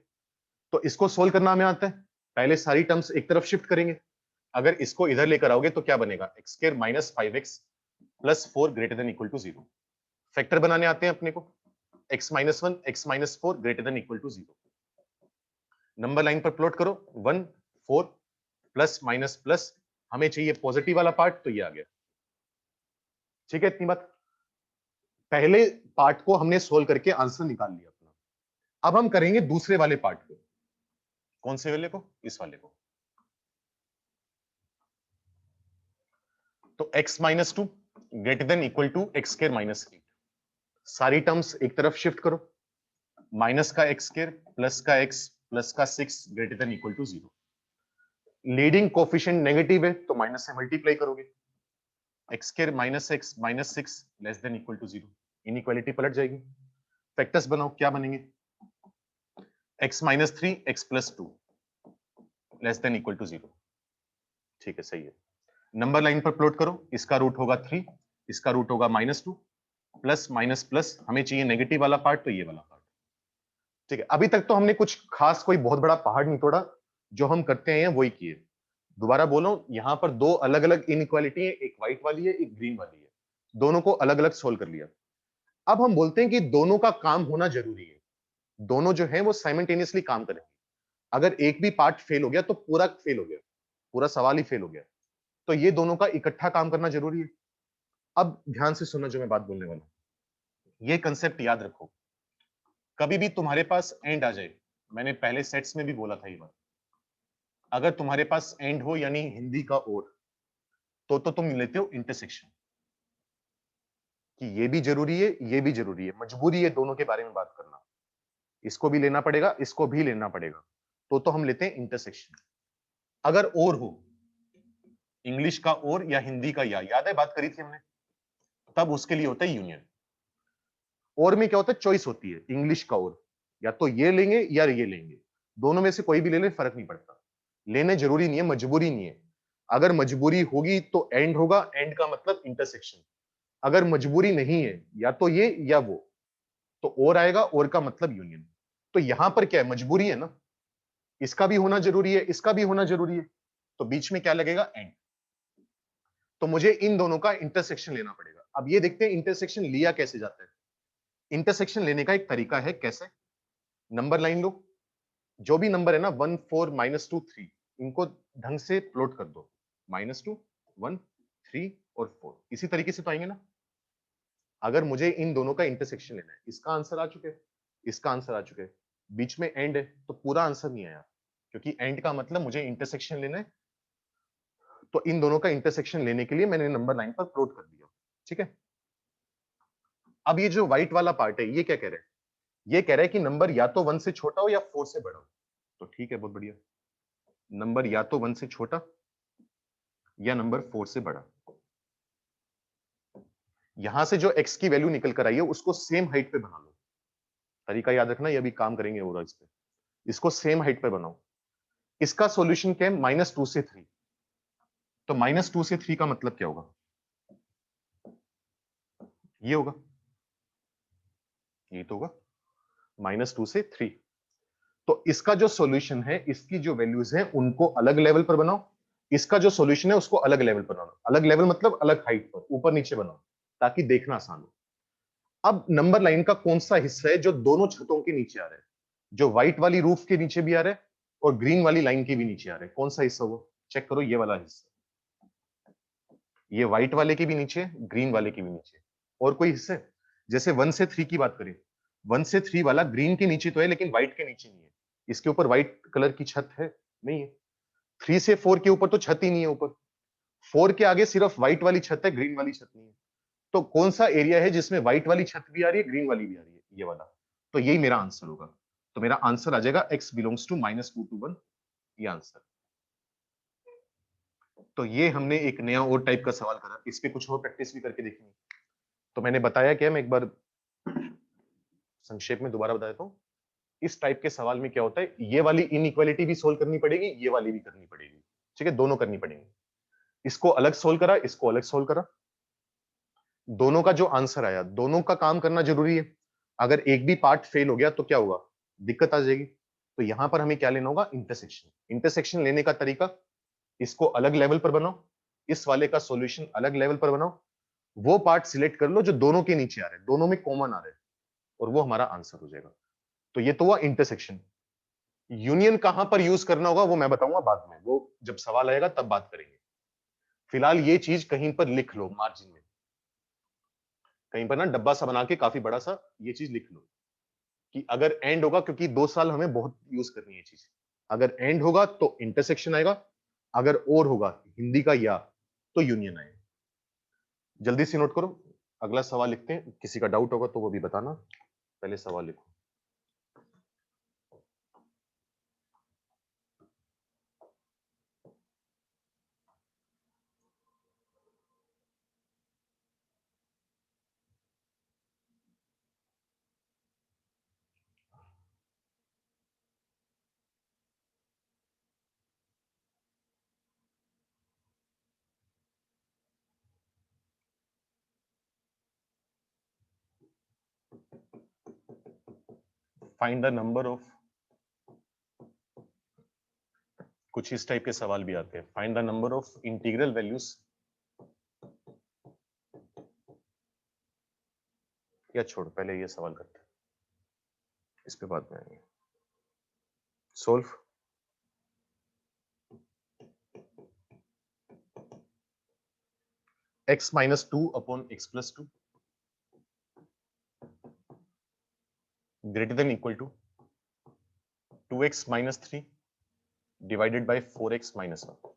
तो इसको सोल्व करना हमें आता है, पहले सारी टर्म्स एक तरफ शिफ्ट करेंगे। अगर इसको इधर लेकर आओगे तो क्या बनेगा, x square minus 5x plus 4 greater than equal to 0। Factor बनाने आते हैं अपने को, x minus 1 x minus 4 greater than equal to 0। Number line पर प्लॉट करो, 1 4 प्लस माइनस प्लस, हमें चाहिए पॉजिटिव वाला पार्ट, तो ये आ गया, ठीक है। इतनी बात, पहले पार्ट को हमने सोल्व करके आंसर निकाल लिया अपना। अब हम करेंगे दूसरे वाले पार्ट को। कौन से वाले को, इस वाले को। तो x minus 2 greater than equal to x square minus 8। सारी टर्म्स एक तरफ शिफ्ट करो, माइनस का एक्स स्क्वायर प्लस का x प्लस का 6 greater than equal to 0। Leading coefficient negative है तो माइनस से मल्टीप्लाई करोगे, x square minus x minus 6 less than equal to 0। Inequality पलट जाएगी। फैक्टर्स बनाओ, क्या बनेंगे, x minus 3 x plus 2 less than equal to 0। ठीक है, सही है। नंबर लाइन पर प्लॉट करो, इसका रूट होगा 3, इसका रूट होगा माइनस 2, प्लस माइनस प्लस, हमें चाहिए नेगेटिव वाला पार्ट, तो ये वाला पार्ट, ठीक है। अभी तक तो हमने कुछ खास कोई बहुत बड़ा पहाड़ नहीं तोड़ा, जो हम करते हैं वही किए। दोबारा बोलो, यहां पर दो अलग अलग इनइक्वालिटी है, एक व्हाइट वाली है एक ग्रीन वाली है, दोनों को अलग अलग सोल्व कर लिया। अब हम बोलते हैं कि दोनों का काम होना जरूरी है, दोनों जो है वो साइमल्टेनियसली काम करेंगे। अगर एक भी पार्ट फेल हो गया तो पूरा फेल हो गया, पूरा सवाल ही फेल हो गया। तो ये दोनों का इकट्ठा काम करना जरूरी है। अब ध्यान से सुनना जो मैं बात बोलने वाला हूं, ये कंसेप्ट याद रखो। कभी भी तुम्हारे पास एंड आ जाए, मैंने पहले सेट्स में भी बोला था ये बात, अगर तुम्हारे पास एंड हो यानी हिंदी का और, तो तुम लेते हो इंटरसेक्शन, कि ये भी जरूरी है ये भी जरूरी है, मजबूरी है दोनों के बारे में बात करना, इसको भी लेना पड़ेगा इसको भी लेना पड़ेगा, तो हम लेते हैं इंटरसेक्शन। अगर और हो, इंग्लिश का और या हिंदी का या, याद है बात करी थी हमने, तब उसके लिए होता है यूनियन। और में क्या होता है, चॉइस होती है, इंग्लिश का और, या तो ये लेंगे या ये लेंगे, दोनों में से कोई भी ले ले फर्क नहीं पड़ता, लेने जरूरी नहीं है, मजबूरी नहीं है। अगर मजबूरी होगी तो एंड होगा, एंड का मतलब इंटरसेक्शन। अगर मजबूरी नहीं है, या तो ये या वो, तो और आएगा, और का मतलब यूनियन। तो यहां पर क्या है, मजबूरी है ना, इसका भी होना जरूरी है इसका भी होना जरूरी है, तो बीच में क्या लगेगा, एंड। तो मुझे इन दोनों का इंटरसेक्शन लेना पड़ेगा। अब ये देखते हैं इंटरसेक्शन लिया कैसे जाता है। इंटरसेक्शन लेने का एक तरीका है, कैसे, नंबर लाइन लो, जो भी नंबर है ना 1 4 माइनस 2 3, इनको ढंग से प्लॉट कर दो, माइनस 2 1 3 और 4, इसी तरीके से तो आएंगे ना। अगर मुझे इन दोनों का इंटरसेक्शन लेना है, इसका आंसर आ चुके, इसका आंसर आ चुके, बीच में एंड है तो पूरा आंसर नहीं आया, क्योंकि एंड का मतलब मुझे इंटरसेक्शन लेना है। तो इन दोनों का इंटरसेक्शन लेने के लिए मैंने नंबर लाइन पर प्लॉट कर दिया, ठीक है। अब ये जो व्हाइट वाला पार्ट है ये क्या कह रहा है, ये कह रहा है कि नंबर या तो 1 से छोटा हो या 4 से बड़ा हो। तो ठीक है, बहुत बढ़िया, नंबर या तो 1 से छोटा या नंबर 4 से बड़ा। यहां से जो x की वैल्यू निकल कर आई है उसको सेम हाइट पे बना लो। तरीका याद रखना, ये अभी काम करेंगे और इस पे, इसको सेम हाइट पे बनाओ। इसका सॉल्यूशन क्या है, -2 से 3। तो -2 से 3 का मतलब क्या होगा, ये होगा, ये तो होगा -2 से 3। तो इसका जो सॉल्यूशन है, इसकी जो वैल्यूज है उनको अलग लेवल पर बनाओ, इसका जो सॉल्यूशन है उसको अलग लेवल पर बनाओ। अलग लेवल मतलब अलग हाइट पर, ऊपर नीचे बनाओ, ताकि देखना आसान हो। अब नंबर लाइन का कौन सा हिस्सा है जो दोनों छतों के नीचे आ रहा है, जो व्हाइट वाली रूफ के नीचे भी आ रहा है और ग्रीन वाली लाइन के भी नीचे आ रहा है, कौन सा हिस्सा वो चेक करो, ये वाला हिस्सा, ये व्हाइट वाले के भी नीचे, ग्रीन वाले के भी नीचे। और कोई हिस्से, जैसे 1 से 3 की बात करें, 1 से 3 वाला ग्रीन के नीचे तो है लेकिन व्हाइट के नीचे नहीं है, इसके ऊपर व्हाइट कलर की छत है नहीं है। 3 से 4 के ऊपर तो छत ही नहीं है ऊपर, 4 के आगे सिर्फ व्हाइट वाली छत है, ग्रीन वाली छत नहीं है। तो कौन सा एरिया है जिसमें व्हाइट वाली छत भी आ रही है, ग्रीन वाली भी आ रही है, ये वाला। तो यही मेरा आंसर होगा। तो मेरा आंसर आ जाएगा x बिलोंग्स टू -2 to 1, ये आंसर। तो ये हमने एक नया और टाइप का सवाल करा, इस पे कुछ और प्रैक्टिस भी करके देखेंगे। तो मैंने बताया क्या, मैं एक बार संक्षेप में दोबारा बता देता हूँ। इस टाइप के सवाल में क्या होता है, ये वाली इनइक्वालिटी भी सोल्व करनी पड़ेगी, ये वाली भी करनी पड़ेगी, ठीक है, दोनों करनी पड़ेंगी। इसको अलग सोल्व करा, इसको अलग सोल्व करा, दोनों का जो आंसर आया, दोनों का काम करना जरूरी है। अगर एक भी पार्ट फेल हो गया तो क्या होगा, दिक्कत आ जाएगी। तो यहां पर हमें क्या लेना होगा, इंटरसेक्शन। इंटरसेक्शन लेने का तरीका, इसको अलग लेवल पर बनाओ, इस वाले का सॉल्यूशन अलग लेवल पर बनाओ, वो पार्ट सिलेक्ट कर लो जो दोनों के नीचे आ रहे हैं, दोनों में कॉमन आ रहे हैं, और वो हमारा आंसर हो जाएगा। तो ये तो हुआ इंटरसेक्शन। यूनियन कहां पर यूज करना होगा वो मैं बताऊंगा बाद में, वो जब सवाल आएगा तब बात करेंगे। फिलहाल ये चीज कहीं पर लिख लो मार्जिन में, कहीं पर ना डब्बा सा बना के काफी बड़ा सा ये चीज लिख लो कि अगर एंड होगा, क्योंकि 2 साल हमें बहुत यूज करनी है चीज, अगर एंड होगा तो इंटरसेक्शन आएगा, अगर और होगा हिंदी का या तो यूनियन आएगा। जल्दी से नोट करो, अगला सवाल लिखते हैं, किसी का डाउट होगा तो वो भी बताना, पहले सवाल लिखो। फाइंड द नंबर ऑफ, कुछ इस टाइप के सवाल भी आते हैं, find the number of integral values, या छोड़, पहले ये सवाल करते हैं, इस पे बाद में आएंगे। Solve x -2 upon x plus 2 greater than equal to 2x minus 3 divided by 4x minus 1।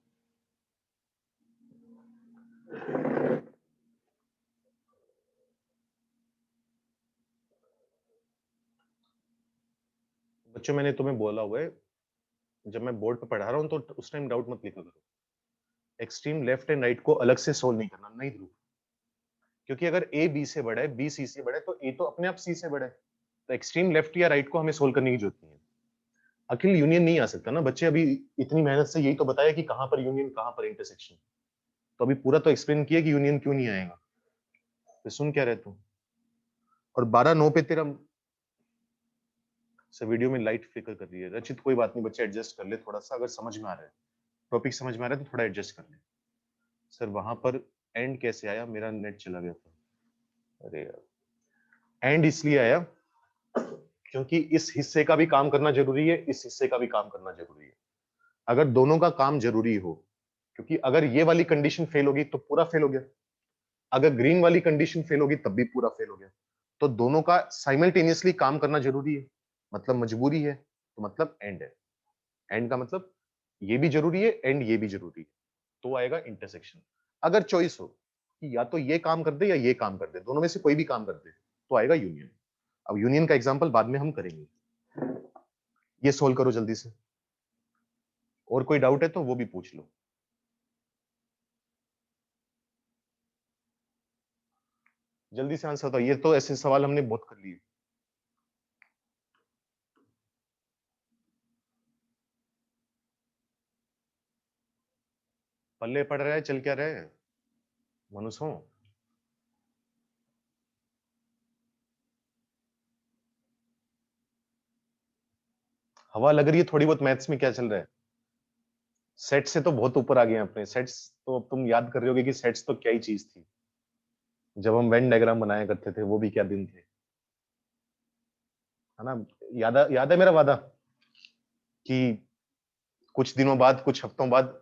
बच्चों मैंने तुम्हें बोला हुआ है, जब मैं बोर्ड पे पढ़ा रहा हूं तो उस टाइम डाउट मत लिखा करो, एक्सट्रीम लेफ्ट एंड राइट को अलग से सोल्व नहीं करना, नहीं ध्रुव, क्योंकि अगर a b से बड़ा है, b c से बड़ा है, तो a तो अपने आप c से बड़ा है, तो एक्सट्रीम लेफ्ट या राइट को हमें सोल्व करने की जरूरत नहीं है। अखिल यूनियन नहीं आ सकता ना बच्चे, अभी इतनी मेहनत से यही तो बताया कि कहां पर यूनियन कहां पर इंटरसेक्शन, तो अभी पूरा तो एक्सप्लेन किया कि यूनियन क्यों नहीं आएगा, तो सुन क्या रहे तू। और 12:09 पे तेरा से वीडियो में लाइट फ्लिकर कर रही है रचित, कोई बात नहीं बच्चे एडजस्ट कर ले थोड़ा सा, अगर समझ में आ रहा है, टॉपिक समझ में आ रहा है तो थोड़ा एडजस्ट कर ले। सर वहां पर एंड कैसे आया, मेरा नेट चला गया था, अरे यार एंड इसलिए आया क्योंकि इस हिस्से का भी काम करना जरूरी है, इस हिस्से का भी काम करना जरूरी है, अगर दोनों का काम जरूरी हो, क्योंकि अगर ये वाली कंडीशन फेल होगी तो पूरा फेल हो गया, अगर ग्रीन वाली कंडीशन फेल होगी तब भी पूरा फेल हो गया, तो दोनों का साइमल्टेनियसली काम करना जरूरी है, मतलब मजबूरी है, तो मतलब एंड है। एंड का मतलब ये भी जरूरी है, एंड ये भी जरूरी है, तो आएगा इंटरसेक्शन। अगर चॉइस हो कि या तो ये काम कर दे या ये काम कर दे, दोनों में से कोई भी काम कर दे, तो आएगा यूनियन। अब यूनियन का एग्जांपल बाद में हम करेंगे। ये सोल्व करो जल्दी से, और कोई डाउट है तो वो भी पूछ लो। जल्दी से आंसर दो, ये तो ऐसे सवाल हमने बहुत कर लिए। पल्ले पड़ रहा है, चल क्या रहे हैं मनुष्यों? हवा लग रही है थोड़ी बहुत। मैथ्स में क्या चल रहा है? सेट से तो बहुत ऊपर आ गए हैं अपने। सेट्स तो अब तुम याद कर रहे होगे कि सेट्स तो क्या ही चीज थी। जब हम वेन डायग्राम बनाया करते थे, वो भी क्या दिन थे, है ना? याद है मेरा वादा कि कुछ दिनों बाद, कुछ हफ्तों बाद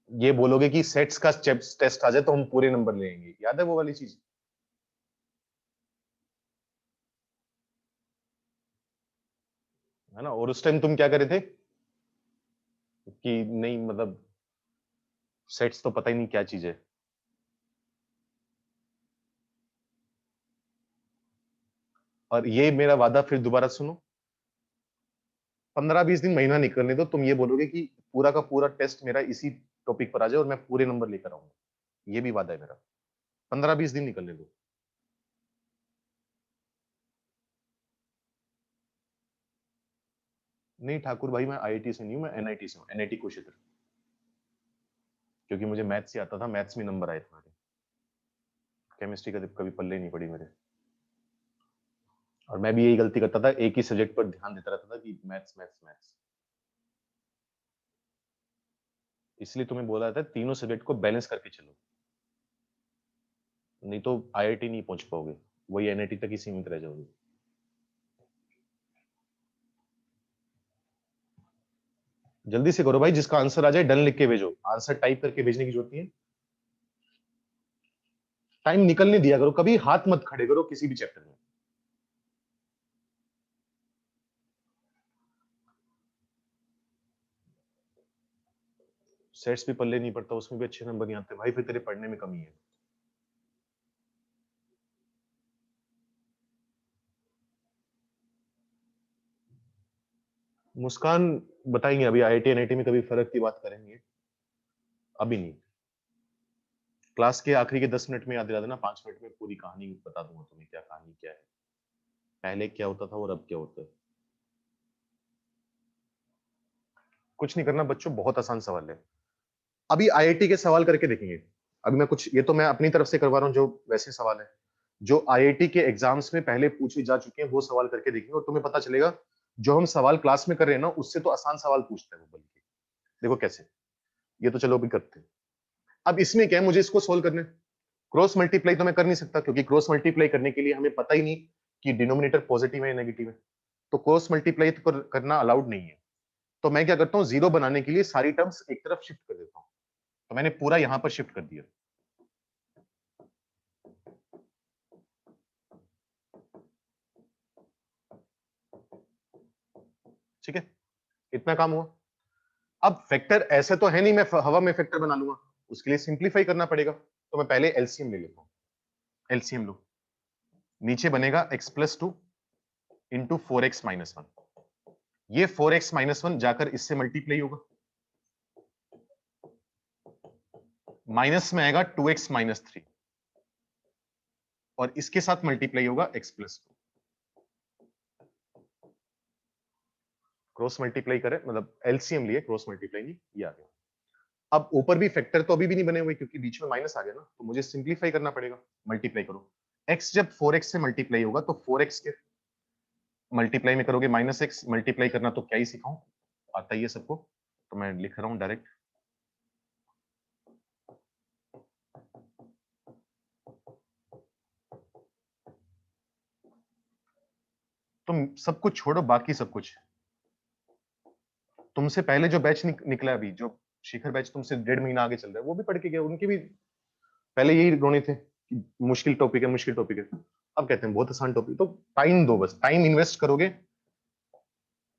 ये बोलोगे कि सेट्स का टेस्ट आ जाए तो हम पूरे नंबर लेंगे। याद है वो वाली चीज? है ना? और उस टाइम तुम क्या करे थे कि नहीं, मतलब सेट्स तो पता ही नहीं क्या चीज है। और ये मेरा वादा फिर दोबारा सुनो, 15-20 दिन, महीना निकलने दो, तुम ये बोलोगे कि पूरा का पूरा टेस्ट मेरा इसी टॉपिक पर आ जाए और मैं पूरे नंबर लेकर आऊंगा। ये भी वादा है मेरा। 15-20 दिन निकलने दो। नहीं ठाकुर भाई, मैं आईआईटी से नहीं हूं, मैं एनआईटी से हूं, एनआईटी कुरुक्षेत्र। क्योंकि मुझे मैथ्स से आता था, मैथ्स में नंबर आए थे मेरे। केमिस्ट्री का कभी पल्ले नहीं पड़ी मेरे। और मैं भी यही गलती करता था, एक ही सब्जेक्ट पर ध्यान देता रहता था कि मैथ्स मैथ्स मैथ्स। इसलिए तुम्हें बोला था तीनों सब्जेक्ट को बैलेंस करके चलो, नहीं तो आईआईटी नहीं पहुंच पाओगे, वही एनआईटी तक ही सीमित रह जाओगे। जल्दी से करो भाई, जिसका आंसर आ जाए डन लिख के भेजो। आंसर टाइप करके भेजने की जरूरत नहीं है। टाइम निकलने दिया करो, कभी हाथ मत खड़े करो किसी भी चैप्टर में। सेट्स भी पल्ले नहीं पड़ता, उसमें भी अच्छे नंबर नहीं आते भाई, फिर तेरे पढ़ने में कमी है। मुस्कान बताएंगे अभी, आईआईटी एनआईटी में कभी फर्क की बात करेंगे, अभी नहीं। क्लास के आखिरी के 10 मिनट में याद दिला देना, 5 मिनट में पूरी कहानी बता दूंगा तुम्हें, क्या कहानी क्या है, पहले क्या होता था और अब क्या होता है। कुछ नहीं करना बच्चों, बहुत आसान सवाल है। अभी आईआईटी के सवाल करके देखेंगे। अभी मैं कुछ, ये तो मैं अपनी तरफ से करवा रहा हूँ, जो वैसे सवाल है जो आईआईटी के एग्जाम्स में पहले पूछे जा चुके हैं, वो सवाल करके देखेंगे और तुम्हें पता चलेगा जो हम सवाल क्लास में कर रहे हैं ना, उससे तो आसान सवाल पूछते हैं वो। बल्कि देखो कैसे, ये तो चलो अभी करते हैं। अब इसमें क्या है, मुझे इसको सोल्व करना है। क्रॉस मल्टीप्लाई तो मैं कर नहीं सकता, क्योंकि क्रॉस मल्टीप्लाई करने के लिए हमें पता ही नहीं कि डिनोमिनेटर पॉजिटिव है या नेगेटिव है। तो क्रॉस मल्टीप्लाई तो करना अलाउड नहीं है। तो मैं क्या करता हूँ, जीरो बनाने के लिए सारी टर्म्स एक तरफ शिफ्ट कर देता हूँ। तो मैंने पूरा यहां पर शिफ्ट कर दिया। ठीक है, इतना काम हुआ। अब फैक्टर ऐसे तो है नहीं मैं हवा में फैक्टर बना लूंगा, उसके लिए सिंप्लीफाई करना पड़ेगा। तो मैं पहले एलसीएम ले लेता हूँ। एलसीएम लो, नीचे बनेगा x+2 इंटू 4x-1। ये 4x-1 जाकर इससे मल्टीप्लाई होगा, माइनस में आएगा 2x-3, और इसके साथ मल्टीप्लाई होगा x+2। क्रॉस मल्टीप्लाई करें, मतलब एलसीएम लिए, क्रॉस मल्टीप्लाई नहीं, ये आ गया। अब ऊपर भी फैक्टर तो अभी भी नहीं बने हुए, क्योंकि बीच में माइनस आ गया ना, तो मुझे सिंप्लीफाई करना पड़ेगा। मल्टीप्लाई करो, x जब 4x से मल्टीप्लाई होगा तो 4x के मल्टीप्लाई में करोगे -x। मल्टीप्लाई करना तो क्या ही सिखाऊं, आता ही है सबको, तो मैं लिख रहा हूं डायरेक्ट। तुम सब कुछ छोड़ो, बाकी सब कुछ तुमसे पहले जो बैच निकला अभी, जो शिखर बैच तुमसे 1.5 महीना आगे चल रहा है, वो भी पढ़ के गया, उनकी भी पहले यही रोने थे कि मुश्किल टॉपिक है, मुश्किल टॉपिक है। अब कहते हैं बहुत आसान टॉपिक। तो टाइम दो, बस टाइम इन्वेस्ट करोगे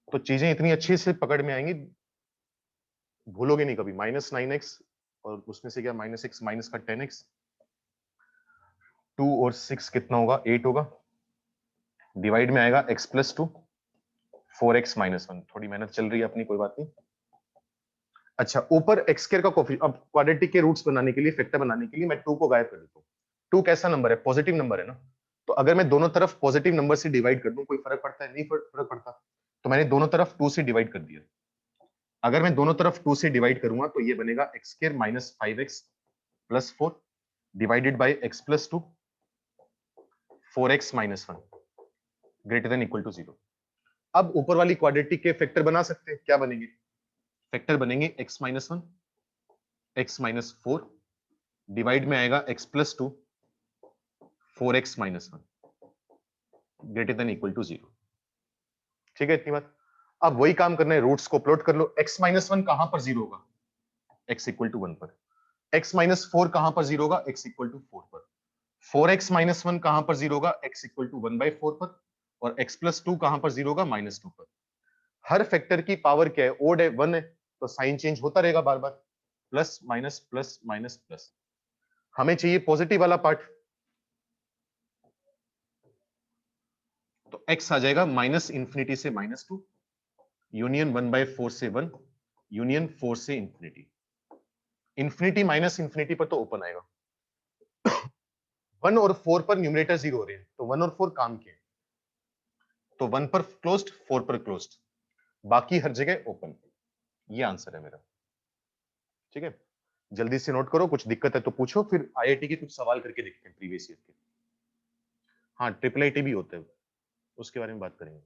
तो चीजें इतनी अच्छे से पकड़ में आएंगी, भूलोगे नहीं कभी। -9x और उसमें से क्या -x माइनस का 10x, 2 और 6 कितना होगा, 8 होगा, डिवाइड में आएगा x प्लस 2, 4x माइनस 1। थोड़ी मेहनत चल रही है अपनी, कोई बात नहीं। अच्छा, ऊपर एक्स स्क्वायर का कोफिशिएंट, अब क्वाड्रेटिक के रूट्स बनाने के लिए, फैक्टर बनाने के लिए मैं 2 को गायब कर देता हूँ। 2 कैसा नंबर है, पॉजिटिव नंबर है ना, तो अगर मैं दोनों तरफ पॉजिटिव नंबर से डिवाइड कर दूं, कोई फर्क पड़ता है, नहीं फर्क पड़ता, तो मैंने दोनों तरफ 2 से डिवाइड कर दिया। अगर मैं दोनों तरफ 2 से डिवाइड करूंगा तो ये बनेगा x square minus 5x plus 4 divided by x plus 2, 4x minus 1 greater than equal to 0। अब ऊपर वाली क्वाड्रेटिक के फैक्टर बना सकते हैं, क्या बनेंगे, फैक्टर बनेंगे x minus 1, x minus 4 divide में आएगा x plus 2, 4x minus 1 greater than equal to 0। ठीक है, इतनी बात। अब वही काम करना है, रूट्स को प्लॉट कर लो। x माइनस 1 कहां पर 0 होगा, x इक्वल टू 1 पर। x माइनस 4 कहां पर 0 होगा, x इक्वल टू 4 पर। 4x माइनस 1 कहां पर 0 होगा, x इक्वल टू 1 बाई 4 पर। और x प्लस 2 कहां पर 0 होगा, माइनस 2 पर। हर फैक्टर की पावर क्या है, ओड है, 1 है, तो साइन चेंज होता रहेगा बार बार, plus minus plus minus plus. हमें चाहिए पॉजिटिव वाला पार्ट, तो x आ जाएगा माइनस इंफिनिटी से -2, यूनियन 1/4 से 1, यूनियन 4 से इंफिनिटी। इंफिनिटी माइनस इंफिनिटी पर तो ओपन आएगा। 1 और 4 पर न्यूमरेटर 0 हो रहे हैं, तो 1 और 4 काम के, तो 1 पर क्लोज्ड, 4 पर क्लोज्ड, बाकी हर जगह ओपन। ये आंसर है मेरा। ठीक है, जल्दी से नोट करो, कुछ दिक्कत है तो पूछो, फिर आईआईटी के कुछ सवाल करके देखते हैं प्रीवियस ईयर के। हाँ, ट्रिपल आईटी भी होते हैं, उसके बारे में बात करेंगे।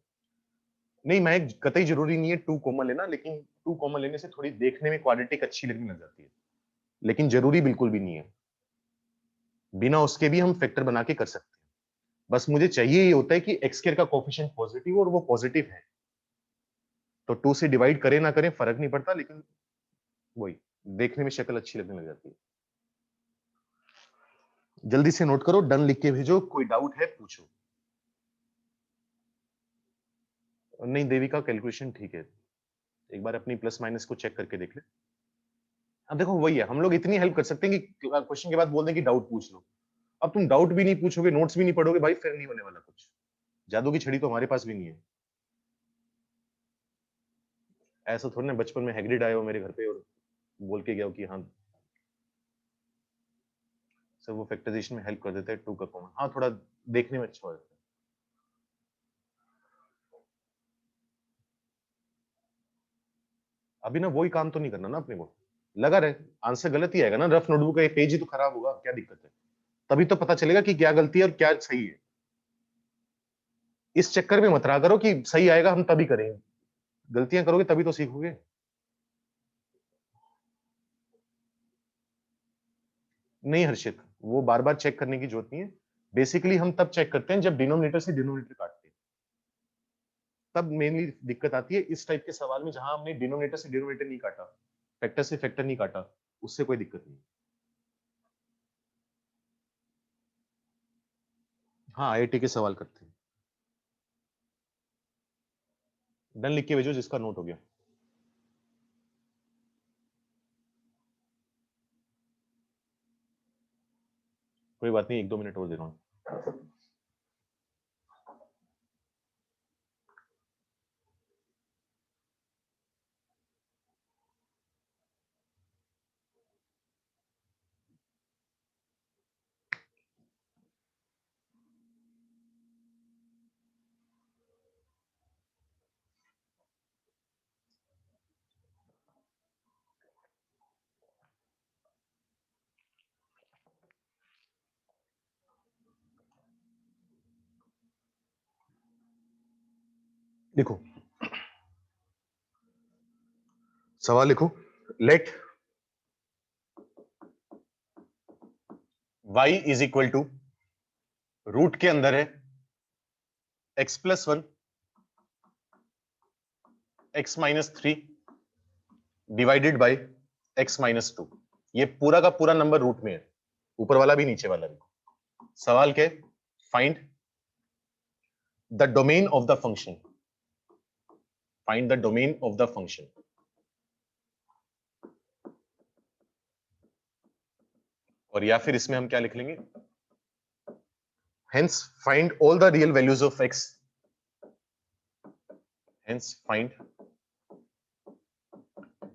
नहीं, मैं कतई जरूरी नहीं है 2 कॉमन लेना, लेकिन 2 कॉमन लेने से थोड़ी देखने में क्वाड्रेटिक अच्छी लगने लग जाती है, लेकिन जरूरी बिल्कुल भी नहीं है। बिना उसके भी हम फैक्टर बना के कर सकते हैं। बस मुझे चाहिए ये होता है कि एक्स स्क्वायर का कोफिशिएंट पॉजिटिव और वो पॉजिटिव है, तो 2 से डिवाइड करें ना करें फर्क नहीं पड़ता, लेकिन वही देखने में शक्ल अच्छी लगने लग जाती है। जल्दी से नोट करो, डन लिख के भेजो, कोई डाउट है पूछो। नहीं, देविका कैलकुलेशन ठीक है, एक बार अपनी प्लस माइनस को चेक करके देख ले। अब देखो वही है, हम लोग इतनी हेल्प कर सकते हैं कि क्वेश्चन के बाद बोल दें कि डाउट पूछ लो। अब तुम डाउट भी नहीं पूछोगे, नोट्स भी नहीं पढ़ोगे भाई, फिर नहीं होने वाला कुछ। जादू की छड़ी तो हमारे पास भी नहीं है। ऐसा थोड़ी ना बचपन में हैग्रिड आए हो मेरे घर पे और बोल के गया हो कि हाँ सर वो फैक्टराइजेशन में हेल्प कर देते हैं 2 का कॉमन। हाँ, थोड़ा देखने में अच्छा हो जाता है। अभी ना वही काम तो नहीं करना ना अपने को, लगा रहे आंसर गलत ही आएगा ना, रफ नोटबुक का पेज ही तो खराब होगा, क्या दिक्कत है, तभी तो पता चलेगा कि क्या गलती है और क्या सही है। इस चक्कर में मत रहा करो कि सही आएगा हम तभी करेंगे, गलतियां करोगे तभी तो सीखोगे। नहीं हर्षित, वो बार बार चेक करने की जरूरत नहीं है। बेसिकली हम तब चेक करते हैं जब डिनोमिनेटर से डिनोमिनेटर काटते हैं, तब मेनली दिक्कत आती है इस टाइप के सवाल में, जहां हमने डिनोमिनेटर से डिनोमिनेटर नहीं काटा, फैक्टर से फैक्टर नहीं काटा, उससे कोई दिक्कत नहीं। हाँ, आईआईटी के सवाल करते हैं। डन लिख के भेजो जिसका नोट हो गया। कोई बात नहीं, 1-2 मिनट और दे रहा हूँ। लिखो, सवाल लिखो। Let y is equal to, root के अंदर है x plus 1, x minus 3 divided by x minus 2। ये पूरा का पूरा नंबर रूट में है, ऊपर वाला भी नीचे वाला भी। सवाल क्या है, find the domain of the function, find the domain of the function. और या फिर इसमें हम क्या लिख लेंगे, hence find all the real values of x, hence find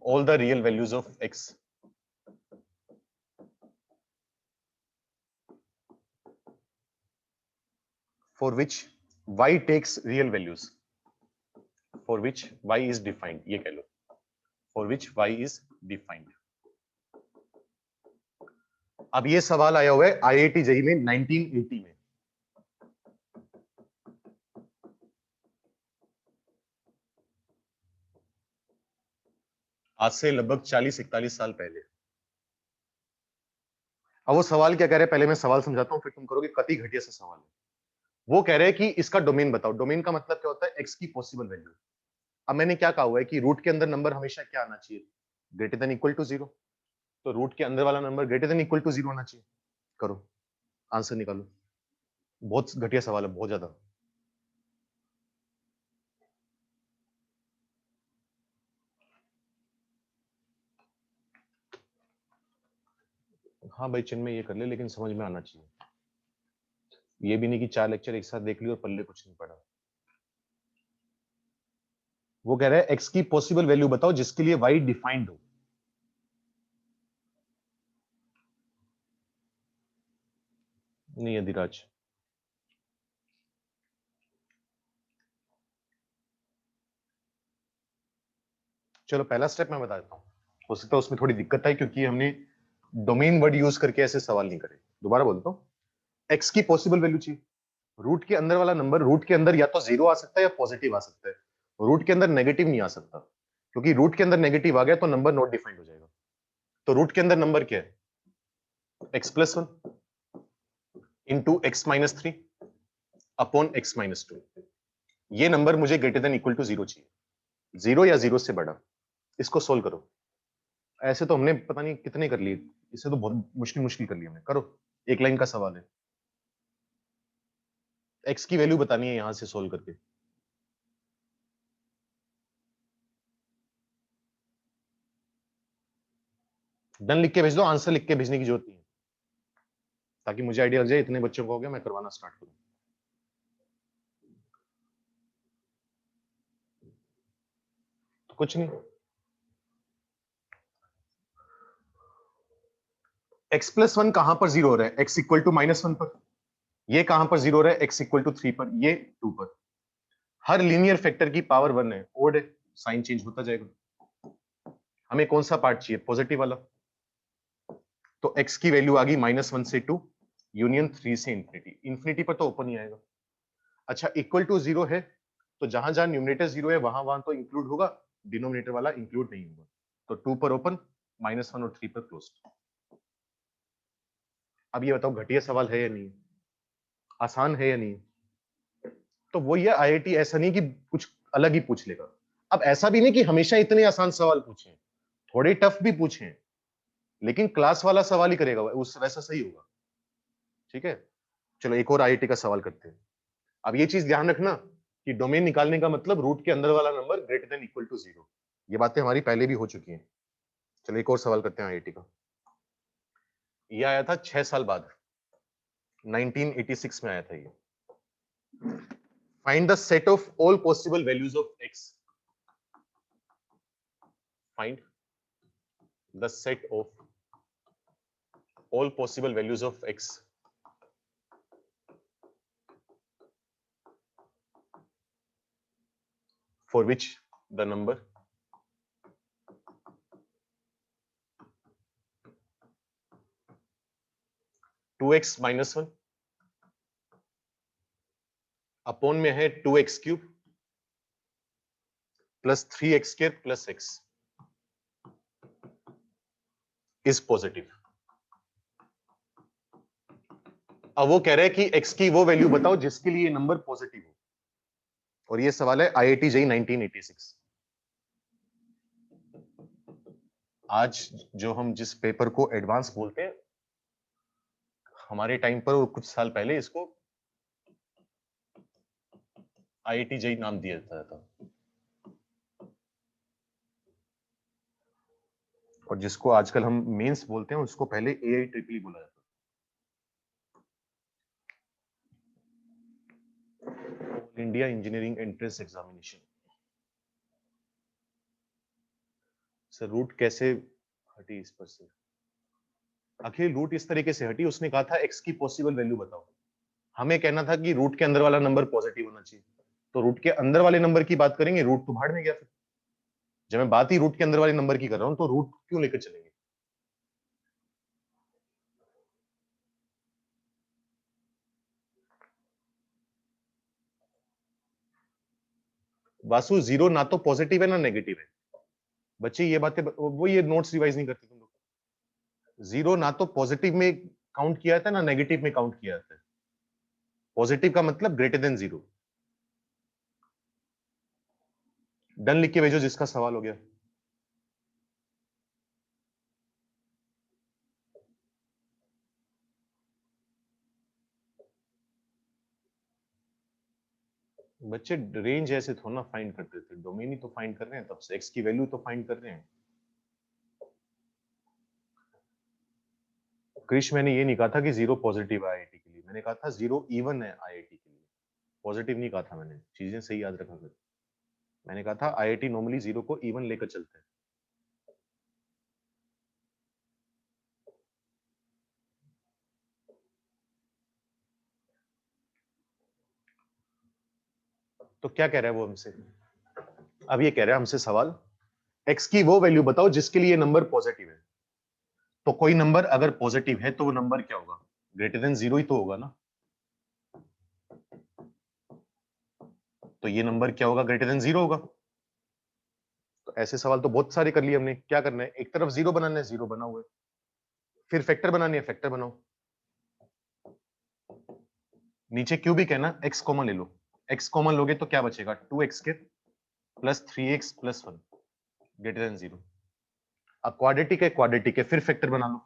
all the real values of x for which y takes real values, for which y is defined, ये कह लो, for which y is defined। अब ये सवाल आया हुआ है IIT जेईई में 1980 में। आज से लगभग 40-41 साल पहले। अब वो सवाल क्या कह रहे हैं, पहले मैं सवाल समझाता हूं, फिर तुम करोगे कति घटिया सा सवाल है। वो कह रहे हैं कि इसका डोमेन बताओ। डोमेन का मतलब क्या होता है, एक्स की पॉसिबल वैल्यू। अब मैंने क्या कहा हुआ है कि रूट के अंदर नंबर हमेशा क्या आना चाहिए, greater than equal to zero. तो रूट के अंदर वाला number greater than equal to zero आना चाहिए। करो, आंसर निकालो। बहुत घटिया सवाल है, बहुत ज्यादा। हाँ भाई, चिन्ह में ये कर ले, लेकिन समझ में आना चाहिए। ये भी नहीं कि 4 लेक्चर एक साथ देख लियो और पल्ले कुछ नहीं पड़ा। वो कह रहा है एक्स की पॉसिबल वैल्यू बताओ जिसके लिए वाई डिफाइंड हो। नहीं अधिराज, चलो पहला स्टेप मैं बता देता हूँ। हो सकता है उसमें थोड़ी दिक्कत है क्योंकि हमने डोमेन वर्ड यूज करके ऐसे सवाल नहीं करे। दोबारा बोलता हूँ, एक्स की पॉसिबल वैल्यू चाहिए। रूट के अंदर वाला नंबर, रूट के अंदर या तो जीरो आ सकता है या पॉजिटिव आ सकता है। रूट के अंदर नेगेटिव नहीं आ सकता, क्योंकि रूट के अंदर नेगेटिव आ गया तो नंबर नॉट डिफाइंड हो जाएगा। तो रूट के अंदर नंबर क्या है, x plus one into x minus three upon x minus two. ये नंबर मुझे greater than equal to zero चाहिए, जीरो या जीरो से बड़ा। इसको सोल्व करो। ऐसे तो हमने पता नहीं कितने कर लिए, इसे तो बहुत मुश्किल मुश्किल कर लिया हमने। करो, एक लाइन का सवाल है, एक्स की वैल्यू बतानी है यहां से सोल्व करके। डन लिख के भेज दो, आंसर लिख के भेजने की जरूरत नहीं है, ताकि मुझे आइडिया लग जाए इतने बच्चों को हो गया, मैं करवाना स्टार्ट करूं। तो कुछ नहीं, एक्स प्लस वन कहां पर जीरो हो रहा है, x equal to minus one पर। ये कहां पर जीरो हो रहा है, एक्स इक्वल टू थ्री पर, ये टू पर। हर लीनियर फैक्टर की पावर वन है, ओड है, साइन चेंज होता जाएगा। हमें कौन सा पार्ट चाहिए, पॉजिटिव वाला। तो एक्स की वैल्यू आ गई माइनस वन से टू, यूनियन थ्री से इंफिनिटी। इंफिनिटी पर तो ओपन ही आएगा। अच्छा, इक्वल टू जीरो है, तो जहां जहां न्यूमरेटर जीरो है वहां वहां तो इंक्लूड होगा, डिनोमिनेटर वाला इंक्लूड नहीं होगा। तो टू पर ओपन, माइनस वन और थ्री पर क्लोज। अब ये बताओ घटिया सवाल है या नहीं, आसान है या नहीं। तो वो ये आईआईटी ऐसा नहीं कि कुछ अलग ही पूछ लेगा। अब ऐसा भी नहीं कि हमेशा इतने आसान सवाल पूछे, थोड़े टफ भी पूछे, लेकिन क्लास वाला सवाल ही करेगा, उस वैसा सही होगा। ठीक है, चलो एक और आईआईटी का सवाल करते हैं। अब ये चीज ध्यान रखना कि डोमेन निकालने का मतलब रूट के अंदर वाला number greater than equal to zero. ये बातें हमारी पहले भी हो चुकी हैं। चलो एक और सवाल करते हैं आईआईटी का। ये आया था 6 साल बाद, 1986 में आया था ये। Find the set of all possible values of x, find the set of all possible values of x for which the number 2x minus one upon में है 2x cube plus 3x square plus x is positive. अब वो कह रहे हैं कि x की वो वैल्यू बताओ जिसके लिए ये नंबर पॉजिटिव हो, और ये सवाल है आईआईटी जेईई 1986। आज जो हम जिस पेपर को एडवांस बोलते हैं, हमारे टाइम पर और कुछ साल पहले इसको आईआईटी जेईई नाम दिया जाता था। और जिसको आजकल हम मेंस बोलते हैं उसको पहले AIEEE बोला जाता था, all India engineering entrance examination. Sir root कैसे हटी इस पर से? आखिर रूट इस तरीके से हटी, उसने कहा था x की पॉसिबल वैल्यू बताओ, हमें कहना था कि रूट के अंदर वाला नंबर पॉजिटिव होना चाहिए, तो रूट के अंदर वाले नंबर की बात करेंगे, रूट तो भाड़ में गया। फिर जब मैं बात ही रूट के अंदर वाले नंबर की कर रहा हूं तो रूट क्यों लेकर चलेंगे? वासु जीरो ना तो पॉजिटिव है ना नेगेटिव है। बच्चे ये बातें वो ये नोट्स रिवाइज नहीं करते तुम लोग। जीरो ना तो पॉजिटिव में काउंट किया जाता है ना नेगेटिव में काउंट किया जाता है। पॉजिटिव का मतलब ग्रेटर देन जीरो। डन लिख के भेजो जिसका सवाल हो गया। बच्चे रेंज ऐसे थोड़ा ना फाइंड करते थे, डोमेन ही तो फाइंड कर रहे हैं, तब से एक्स की वैल्यू तो फाइंड कर रहे हैं। क्रिश मैंने ये नहीं कहा था कि जीरो पॉजिटिव है आईआईटी के लिए, मैंने कहा था जीरो इवन है आईआईटी के लिए, पॉजिटिव नहीं कहा था मैंने, चीजें सही याद रखा कर। मैंने कहा था आईआईटी नॉर्मली जीरो को इवन लेकर चलते हैं। तो क्या कह रहा है वो हमसे? अब ये कह रहा है हमसे सवाल, एक्स की वो वैल्यू बताओ जिसके लिए नंबर पॉजिटिव है। तो कोई नंबर अगर पॉजिटिव है तो वो नंबर क्या होगा? ग्रेटर देन जीरो ही तो होगा ना। तो ये नंबर क्या होगा? ग्रेटर देन जीरो होगा। तो ऐसे सवाल तो बहुत सारे कर लिए हमने। क्या करना है? एक तरफ जीरो बनाना है, जीरो बना हुआ है। फिर फैक्टर बनानी है, फैक्टर बनाओ। नीचे क्यूबिक है ना, एक्स कॉमन ले लो। एक्स कॉमन लोगे तो क्या बचेगा? 2x के plus 3x plus 1 greater than zero. अब क्वाड्रेटिक है, फिर फैक्टर बना लो।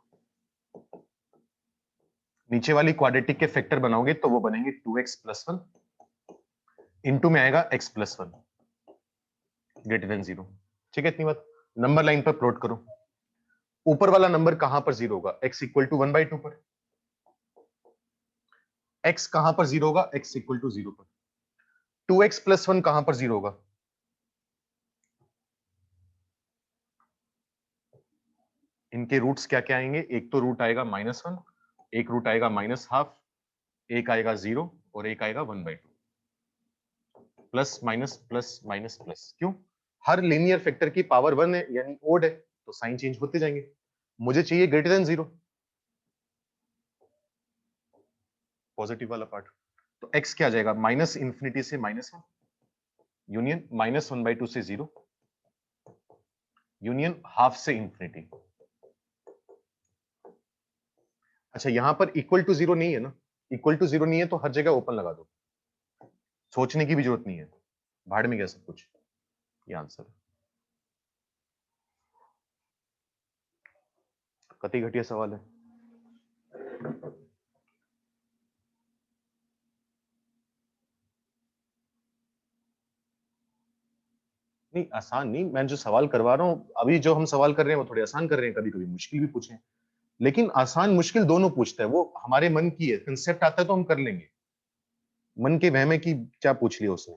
नीचे वाली क्वाड्रेटिक के फैक्टर बनाओगे तो वो बनेंगे 2x प्लस 1 इंटू में आएगा x plus 1 greater than zero. ठीक है, इतनी बात। नंबर लाइन पर प्लॉट करो। ऊपर वाला नंबर कहां पर जीरो होगा? x इक्वल टू 1/2 पर। x कहां पर जीरो होगा? x इक्वल टू 0 पर। 2x प्लस 1 कहां पर जीरो होगा? इनके रूट्स क्या क्या आएंगे? एक तो रूट आएगा -1, एक रूट आएगा -12, एक आएगा 0 और एक आएगा 1/2। Plus minus plus minus plus. क्यों? हर लीनियर फैक्टर की पावर 1 है यानी ओड है, तो साइन चेंज होते जाएंगे। मुझे चाहिए ग्रेटर देन जीरो, पॉजिटिव वाला पार्ट। तो x क्या आ जाएगा? माइनस इंफिनिटी से -1 यूनियन -1/2 से 0 यूनियन हाफ से इंफिनिटी। अच्छा, यहां पर इक्वल टू जीरो नहीं है ना? इक्वल टू जीरो नहीं है तो हर जगह ओपन लगा दो, सोचने की भी जरूरत नहीं है, भाड़ में गया सब कुछ। ये आंसर है। कतई घटिया सवाल है। नहीं आसान नहीं, मैं जो सवाल करवा रहा हूँ अभी, जो हम सवाल कर रहे हैं वो थोड़े आसान कर रहे हैं, कभी कभी मुश्किल भी पूछे, लेकिन आसान मुश्किल दोनों पूछता है, वो हमारे मन की है, कंसेप्ट आता है तो हम कर लेंगे। मन के वहमे की क्या पूछ लिया उसने।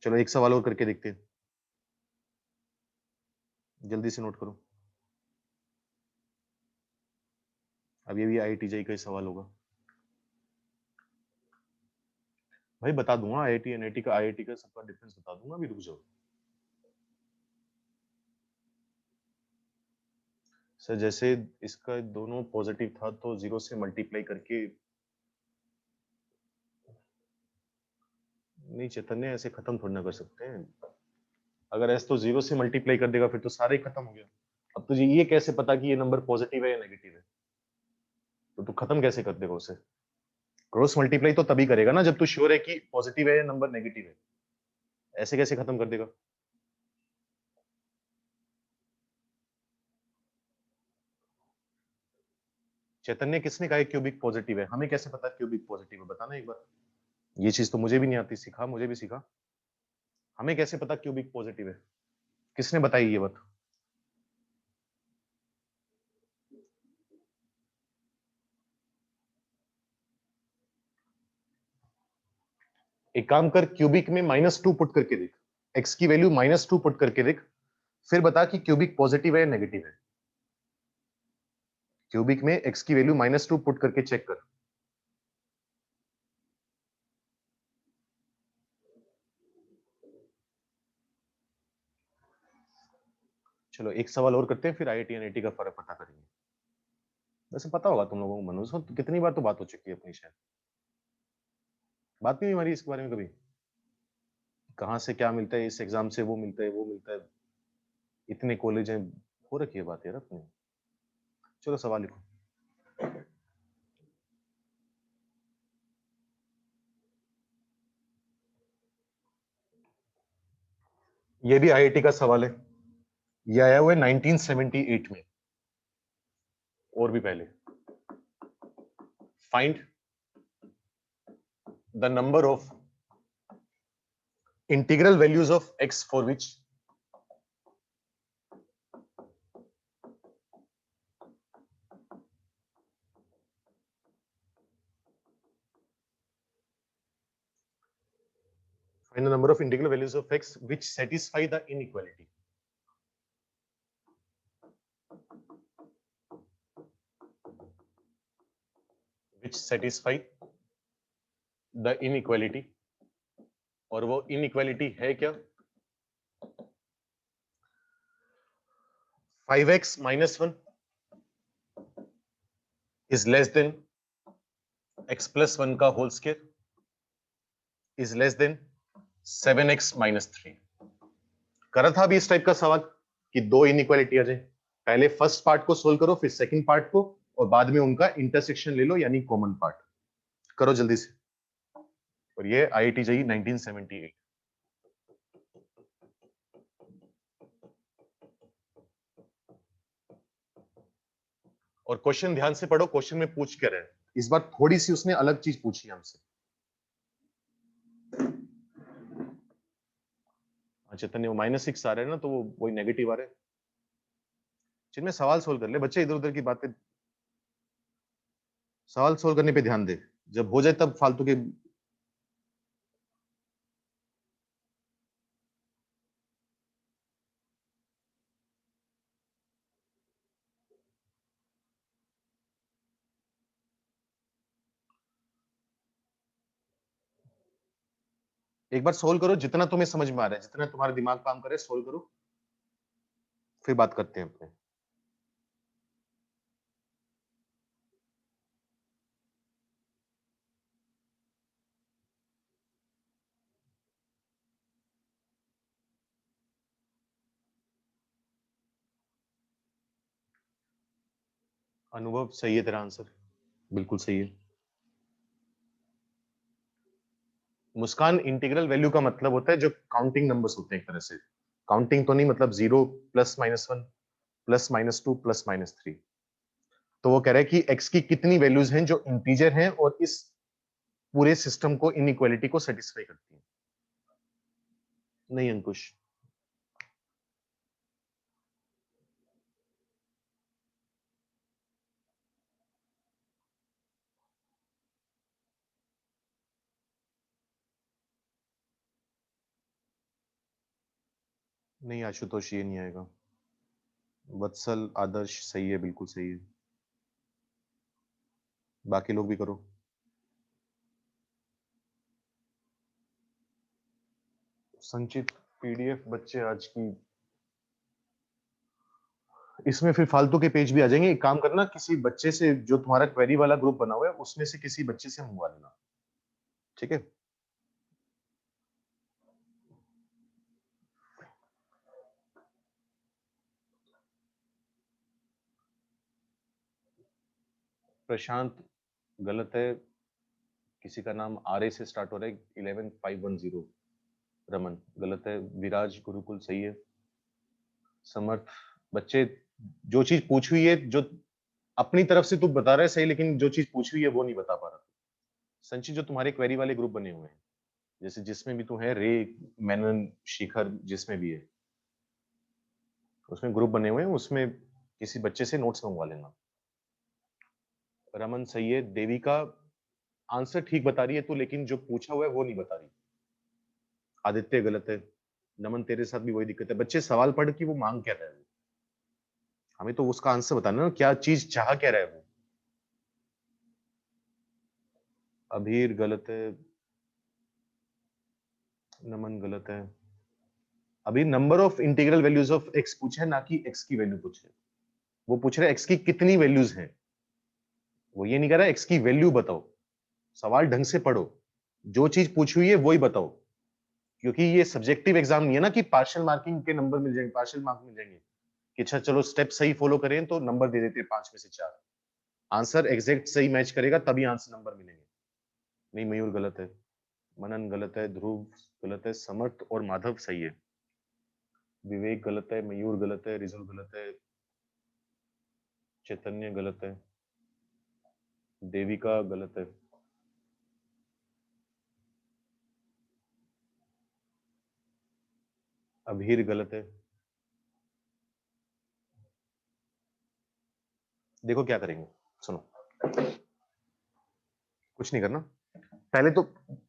चलो एक सवाल और करके देखते हैं, जल्दी से नोट करो। अब ये भी आईआईटी जेईई का ही सवाल होगा। भाई बता दूंगा, आईआईटी एनआईटी का, आईआईटी का सबका डिफरेंस बता दूंगा, अभी रुक जाओ। सर जैसे इसका दोनों पॉजिटिव था तो जीरो से मल्टीप्लाई करके, नहीं चैतन्य ऐसे खत्म थोड़ी ना कर सकते हैं। अगर ऐसे तो जीरो से मल्टीप्लाई कर देगा फिर तो सारे ही खत्म हो गया। अब तुझे ये कैसे पता कि ये नंबर पॉजिटिव है या नेगेटिव है? तो तू खत्म कैसे कर देगा उसे? क्रॉस मल्टीप्लाई तो तभी करेगा ना जब तू श्योर है कि पॉजिटिव है या नंबर नेगेटिव है। ऐसे कैसे खत्म कर देगा? चैतन्य किसने कहा क्यूबिक पॉजिटिव है? हमें कैसे पता क्यूबिक पॉजिटिव है? बताना एक बार। ये चीज तो मुझे भी नहीं आती, सिखा, मुझे भी सिखा। हमें कैसे पता क्यूबिक पॉजिटिव है? किसने बताई ये बात? एक काम कर, क्यूबिक में -2 पुट करके देख, x की वैल्यू -2 पुट करके देख, फिर बता कि क्यूबिक पॉजिटिव है या नेगेटिव है। क्यूबिक में x की वैल्यू -2 पुट करके चेक कर। चलो एक सवाल और करते हैं, फिर IIT NIT का फर्क पता करेंगे। वैसे पता होगा तुम लोगों को मनोज, तो कितनी बार तो बात हो चुकी है अपनी, शायद बात नहीं हुई हमारी इसके बारे में कभी। कहाँ से क्या मिलता है, इस एग्जाम से वो मिलता है, वो मिलता है, इतने कॉलेज हैं, हो रखी है बात यार अपनी। चलो सवाल लिखो। ये भी IIT का सवाल है, ये आया हुआ है 1978 में, और भी पहले। Find the number of integral values of x for which find the number of integral values of x which satisfy the inequality. Which satisfy the inequality, और वो inequality है क्या? 5x minus 1 is less than x plus 1 का whole square is less than 7x minus 3। करा था अभी इस टाइप का सवाल कि दो इनइक्वालिटी आ जाए, पहले फर्स्ट पार्ट को सोल्व करो, फिर सेकंड पार्ट को, और बाद में उनका इंटरसेक्शन ले लो, यानी कॉमन पार्ट। करो जल्दी से। और ये IIT JEE 1978। और क्वेश्चन ध्यान से पढ़ो, क्वेश्चन में पूछ क्या रहे हैं। इस बार थोड़ी सी उसने अलग चीज पूछी हमसे। चैतन्य वो -6 आ रहे हैं ना, तो वो वही नेगेटिव आ रहे हैं। जिनमें सवाल सोल्व कर ले बच्चे, इधर उधर की बातें, सवाल सोल्व करने पे ध्यान दे, जब हो जाए तब फालतू के। एक बार सोल्व करो, जितना तुम्हें समझ में आ रहा है, जितना तुम्हारा दिमाग काम करे, सोल्व करो, फिर बात करते हैं अपने। अनुभव सही है तेरा आंसर, बिल्कुल सही है। मुस्कान, इंटीग्रल वैल्यू का मतलब होता है जो काउंटिंग नंबर्स होते हैं, एक तरह से काउंटिंग तो नहीं, मतलब 0 +-1 +-2 +-3। तो वो कह रहा है कि x की कितनी वैल्यूज हैं जो इंटीजर हैं और इस पूरे सिस्टम को, इनइक्वालिटी को सेटिस्फाई करती है। नहीं अंकुश, नहीं आशुतोष, ये नहीं आएगा। वत्सल, आदर्श सही है, बिल्कुल सही है। बाकी लोग भी करो। संचित PDF बच्चे आज की, इसमें फिर फालतू के पेज भी आ जाएंगे। एक काम करना, किसी बच्चे से जो तुम्हारा क्वेरी वाला ग्रुप बना हुआ है, उसमें से किसी बच्चे से मंगवा लेना, ठीक है? प्रशांत गलत है, किसी का नाम RA से स्टार्ट हो रहा है, 11510। रमन गलत है। विराज गुरुकुल सही है। समर्थ, बच्चे जो चीज पूछी हुई है, जो अपनी तरफ से तू बता रहा है सही, लेकिन जो चीज पूछी हुई है वो नहीं बता पा रहा। संचित, जो तुम्हारे क्वेरी वाले ग्रुप बने हुए हैं, जैसे जिसमें भी तू है, रे, मेनन, शिखर, जिसमें भी है, उसमें ग्रुप बने हुए हैं, उसमें किसी बच्चे से नोट्स मंगवा लेना। रमन सही है, देविका आंसर ठीक बता रही है तू, लेकिन जो पूछा हुआ है वो नहीं बता रही। आदित्य गलत है। नमन तेरे साथ भी वही दिक्कत है, बच्चे सवाल पढ़ के वो मांग क्या रहे हैं, हमें तो उसका आंसर बताना ना, क्या चीज चाह क्या रहा है वो। अभीर गलत है, नमन गलत है। अभी number of integral values of x पूछे, ना कि एक्स की वैल्यू पूछे। वो पूछ रहे एक्स की कितनी वैल्यूज हैं, वो ये नहीं कह रहा एक्स की वैल्यू बताओ। सवाल ढंग से पढ़ो, जो चीज पूछी हुई है वही बताओ, क्योंकि ये सब्जेक्टिव एग्जाम नहीं है ना कि पार्शियल मार्किंग के नंबर मिल जाएंगे, पार्शियल मार्क मिल जाएंगे कि अच्छा चलो स्टेप सही फॉलो करें तो नंबर दे देते हैं 5 में से 4। आंसर एग्जैक्ट सही मैच करेगा तभी आंसर नंबर मिलेंगे। नहीं, मयूर गलत है, मनन गलत है, ध्रुव गलत है, समर्थ और माधव सही है। विवेक गलत है, मयूर गलत है, रिजु गलत है, चैतन्य गलत है, देविका गलत है। अभीर गलत है। देखो क्या करेंगे, सुनो, कुछ नहीं करना, पहले तो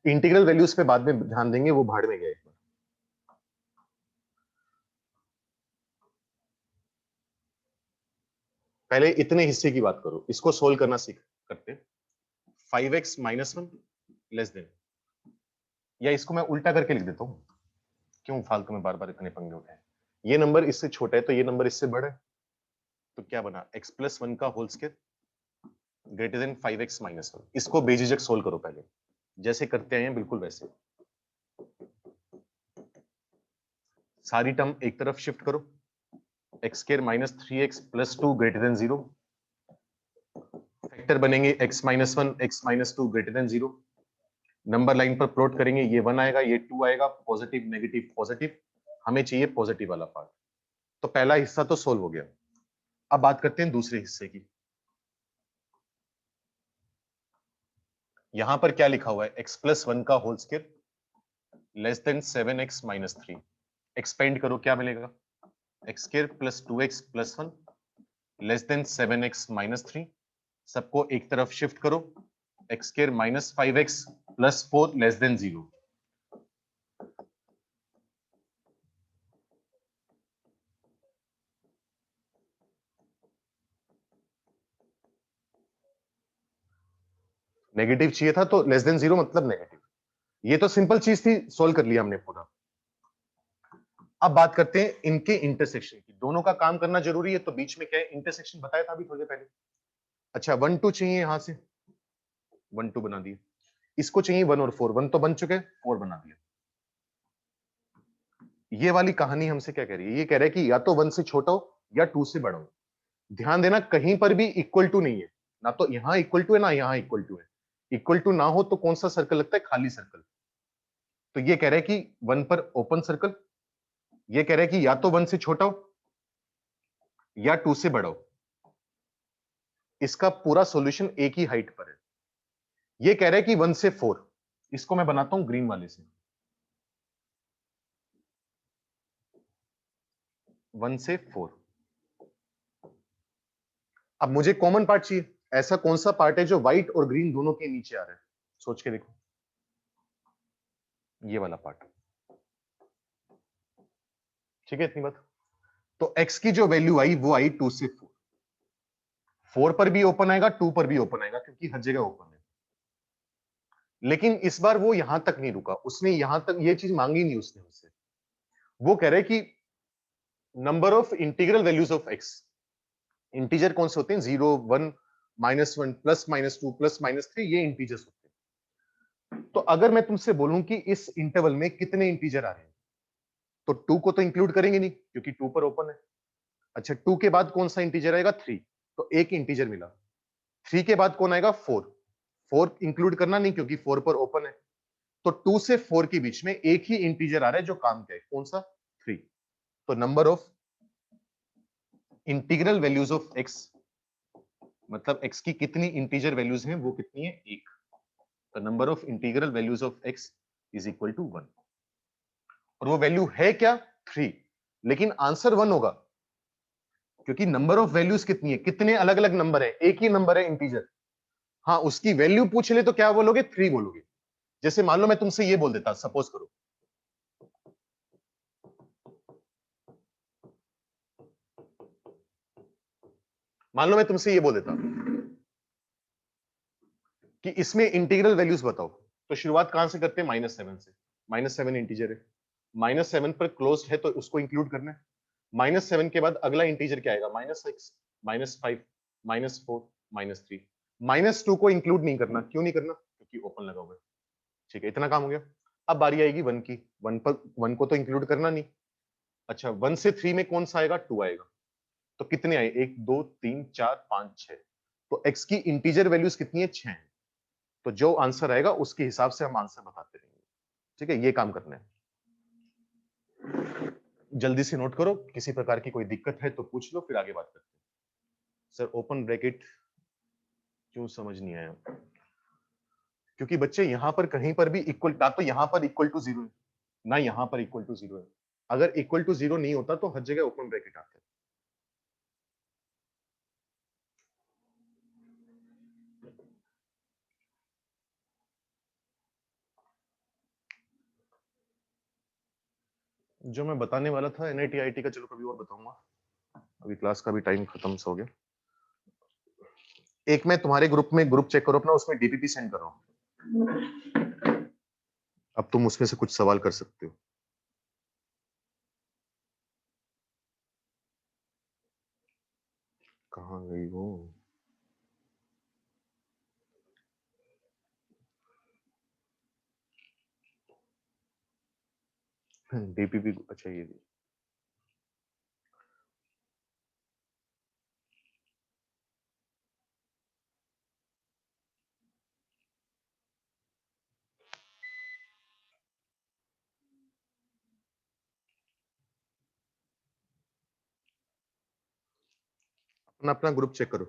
इंटीग्रल वैल्यूज पे बाद में ध्यान देंगे, वो भाड़ में गए। पहले इतने हिस्से की बात करो, इसको सोल्व करना सीख करते। 5x minus one less then, या इसको मैं उल्टा करके लिख देता हूँ, क्यों फालतू में बार बार इतने पंगे उठाए। ये नंबर इससे छोटा है तो ये नंबर इससे बड़ा है, तो क्या बना, x प्लस वन का whole square greater than 5x minus one. इसको बेझिझक सोल्व करो, पहले जैसे करते हैं बिल्कुल वैसे। सारी टर्म एक तरफ शिफ्ट करो, x square minus 3x plus two greater than zero, factor बनेंगे x minus one, x minus to greater than zero. Number line पर प्लॉट करेंगे, ये 1 आएगा, ये 2 आएगा, पॉजिटिव नेगेटिव पॉजिटिव, हमें चाहिए पॉजिटिव वाला पार्ट। तो पहला हिस्सा तो सोल्व हो गया। अब बात करते हैं दूसरे हिस्से की। यहां पर क्या लिखा हुआ है, x प्लस वन का whole square less than 7x minus three. Expand करो, क्या मिलेगा, x square plus two x plus one less than 7x minus three. सबको एक तरफ शिफ्ट करो, x square minus 5x plus four less than zero. Negative चाहिए था तो लेस देन जीरो मतलब नेगेटिव। ये तो सिंपल चीज थी, सोल्व कर लिया हमने पूरा। अब बात करते हैं इनके इंटरसेक्शन की, दोनों का काम करना जरूरी है, तो बीच में क्या है, इंटरसेक्शन बताया था अभी थोड़ी देर पहले। अच्छा 1 2 चाहिए, यहां से 1 2 बना दिए, इसको चाहिए 1 और 4, 1 तो बन चुके, 4 बना दिया। ये वाली कहानी हमसे क्या कह रही है, ये कह रहा है कि या तो 1 से छोटा हो या 2 से बड़ा हो। ध्यान देना, कहीं पर भी इक्वल टू नहीं है, ना तो यहां इक्वल टू है ना यहां इक्वल टू है। इक्वल टू ना हो तो कौन सा सर्कल लगता है, खाली सर्कल। तो ये कह रहा है कि 1 पर ओपन सर्कल, ये कह रहा है कि या तो 1 से छोटा हो या 2 से बड़ा हो। इसका पूरा सॉल्यूशन एक ही हाइट पर है। ये कह रहा है कि 1 से 4, इसको मैं बनाता हूं ग्रीन वाले से, 1 से 4। अब मुझे कॉमन पार्ट चाहिए, ऐसा कौन सा पार्ट है जो व्हाइट और ग्रीन दोनों के नीचे आ रहा है, सोच के देखो, ये वाला पार्ट। ठीक है इतनी बात। तो x की जो वैल्यू आई वो आई 2 से 4। 4 पर भी ओपन आएगा, 2 पर भी ओपन आएगा, क्योंकि हर जगह ओपन है। लेकिन इस बार वो यहां तक नहीं रुका, उसने यहां तक ये चीज मांगी नहीं उसने उससे। वो कह रहा है कि number of integral values of x, integer कौन से होते हैं, 0 1 minus one plus minus two plus minus three, ये इंटीजर्स होते हैं। तो अगर मैं तुमसे बोलूं कि इस इंटरवल में कितने इंटीजर आ रहे हैं, तो 2 को तो इंक्लूड करेंगे नहीं क्योंकि 2 पर ओपन है। अच्छा 2 के बाद कौन सा इंटीजर आएगा, 3, तो एक इंटीजर मिला। 3 के बाद कौन आएगा, 4, 4 इंक्लूड करना नहीं क्योंकि 4 पर ओपन है। तो 2 से 4 के बीच में एक ही इंटीजर आ रहा है जो काम का है, कौन सा, 3। तो number of integral values of x, मतलब x की कितनी इंटीजर वैल्यूज हैं, वो कितनी है, एक। तो number of integral values of x is equal to 1। और वो वैल्यू है क्या, 3, लेकिन आंसर 1 होगा क्योंकि नंबर ऑफ वैल्यूज कितनी है, कितने अलग अलग नंबर है, एक ही नंबर है इंटीजर। हाँ, उसकी वैल्यू पूछ ले तो क्या बोलोगे, 3 बोलोगे। जैसे मान लो मैं तुमसे ये बोल देता, सपोज करो, मान लो मैं तुमसे ये बोल देता कि इसमें इंटीग्रल वैल्यूज बताओ, तो शुरुआत कहां से करते हैं, -7 से। -7 इंटीजर है, -7 पर क्लोज है तो उसको इंक्लूड करना है। -7 के बाद अगला इंटीजर क्या आएगा, -6, -5, -4, -3। -2 को इंक्लूड नहीं करना, क्यों नहीं करना, क्योंकि ओपन लगा हुआ है। ठीक है, इतना काम हो गया। अब बारी आएगी 1 की, 1 को तो इंक्लूड करना नहीं। अच्छा, 1 से 3 में कौन सा आएगा, 2 आएगा। तो कितने आए, 1 2 3 4 5 6। तो x की इंटीजर वैल्यूज कितनी है, 6 है। तो जो आंसर आएगा उसके हिसाब से हम आंसर बताते रहेंगे। ठीक है, ये काम करना है। जल्दी से नोट करो, किसी प्रकार की कोई दिक्कत है तो पूछ लो, फिर आगे बात करते हैं। सर ओपन ब्रैकेट क्यों समझ नहीं आया, क्योंकि बच्चे यहां पर कहीं पर भी इक्वल, ना तो यहां पर इक्वल टू 0 है, ना यहां पर इक्वल टू 0 है। अगर इक्वल टू 0 नहीं होता तो हर जगह ओपन ब्रैकेट आता है। जो मैं बताने वाला था एनआईटी आईटी का, चलो कभी और बताऊंगा, अभी क्लास का भी टाइम खत्म हो गया। एक मैं तुम्हारे ग्रुप में, ग्रुप चेक करो अपना, उसमें डीपीपी सेंड कर रहा हूं। अब तुम उसमें से कुछ सवाल कर सकते हो। कहाँ गई वो, डीपीपी, अच्छा ये अपना अपना ग्रुप चेक करो।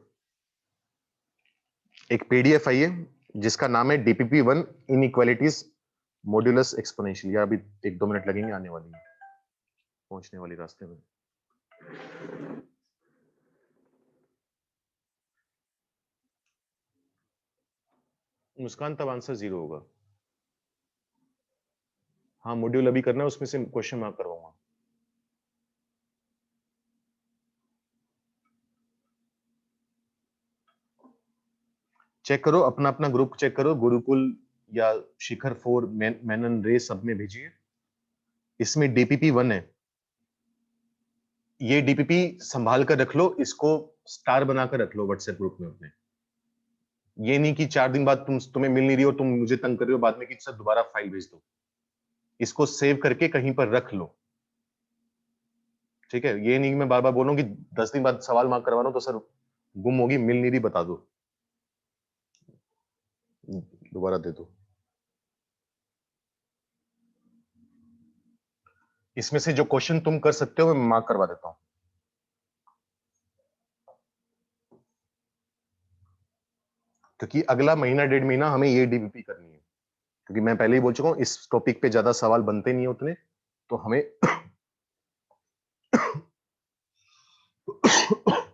एक पीडीएफ आई है जिसका नाम है DPP1 इनइक्वालिटीज मॉड्यूलस एक्सपोनेंशियल। या अभी 1-2 मिनट लगेंगे, आने वाली है, पहुंचने वाली रास्ते में। मुस्कान, तब आंसर 0 होगा। हाँ, मॉड्यूल अभी करना है, उसमें से क्वेश्चन मार्क करवाऊंगा। चेक करो अपना अपना ग्रुप, चेक करो, गुरुकुल या शिखर 4, मेनन रे, सब में भेजिए। इसमें DPP1 है, ये डीपीपी संभाल कर रख लो, इसको स्टार बनाकर रख लो व्हाट्सएप ग्रुप में अपने। ये नहीं कि 4 दिन बाद तुम्हें मिल नहीं रही हो, तुम मुझे तंग कर रहे हो बाद में कि सर दोबारा फाइल भेज दो। इसको सेव करके कहीं पर रख लो। ठीक है, ये नहीं कि मैं बार बार बोलूं कि 10 दिन बाद सवाल मार्क करवा रहा हूं तो सर गुम होगी, मिल नहीं रही, बता दो, दोबारा दे दो। इसमें से जो क्वेश्चन तुम कर सकते हो मैं मार्क करवा देता हूं। क्योंकि अगला महीना 1.5 महीना हमें ये डीबीपी करनी है, क्योंकि मैं पहले ही बोल चुका हूं इस टॉपिक पे ज्यादा सवाल बनते नहीं है उतने, तो हमें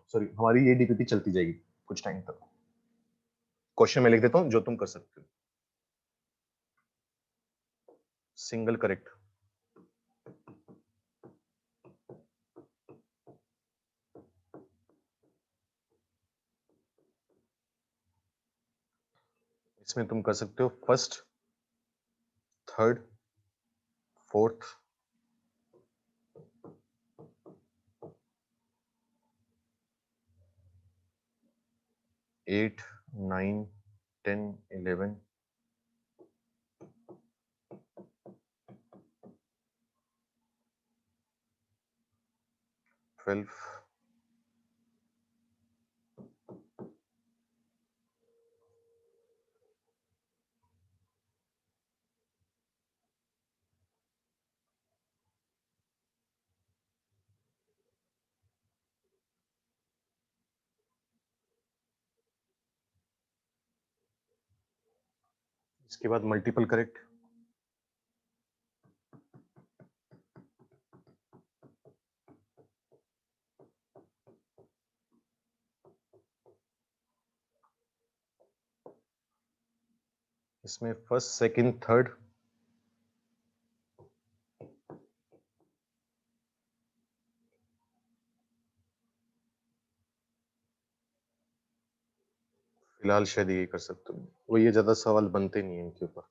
सॉरी, हमारी ये डीपीपी चलती जाएगी कुछ टाइम तक। क्वेश्चन मैं लिख देता हूं जो तुम कर सकते हो। Single correct. इसमें तुम कर सकते हो फर्स्ट, थर्ड, फोर्थ, 8, 9, 10, 11, 12। इसके बाद मल्टीपल करेक्ट। इसमें फर्स्ट, सेकंड, थर्ड, फिलहाल शायद ये कर सकते हो। वो ये ज्यादा सवाल बनते नहीं है इनके ऊपर।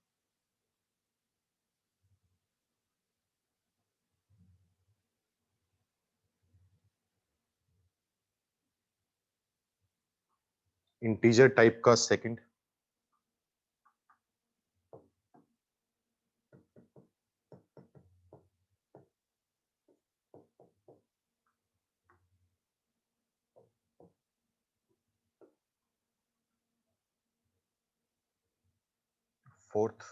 इंटीजर टाइप का second, fourth,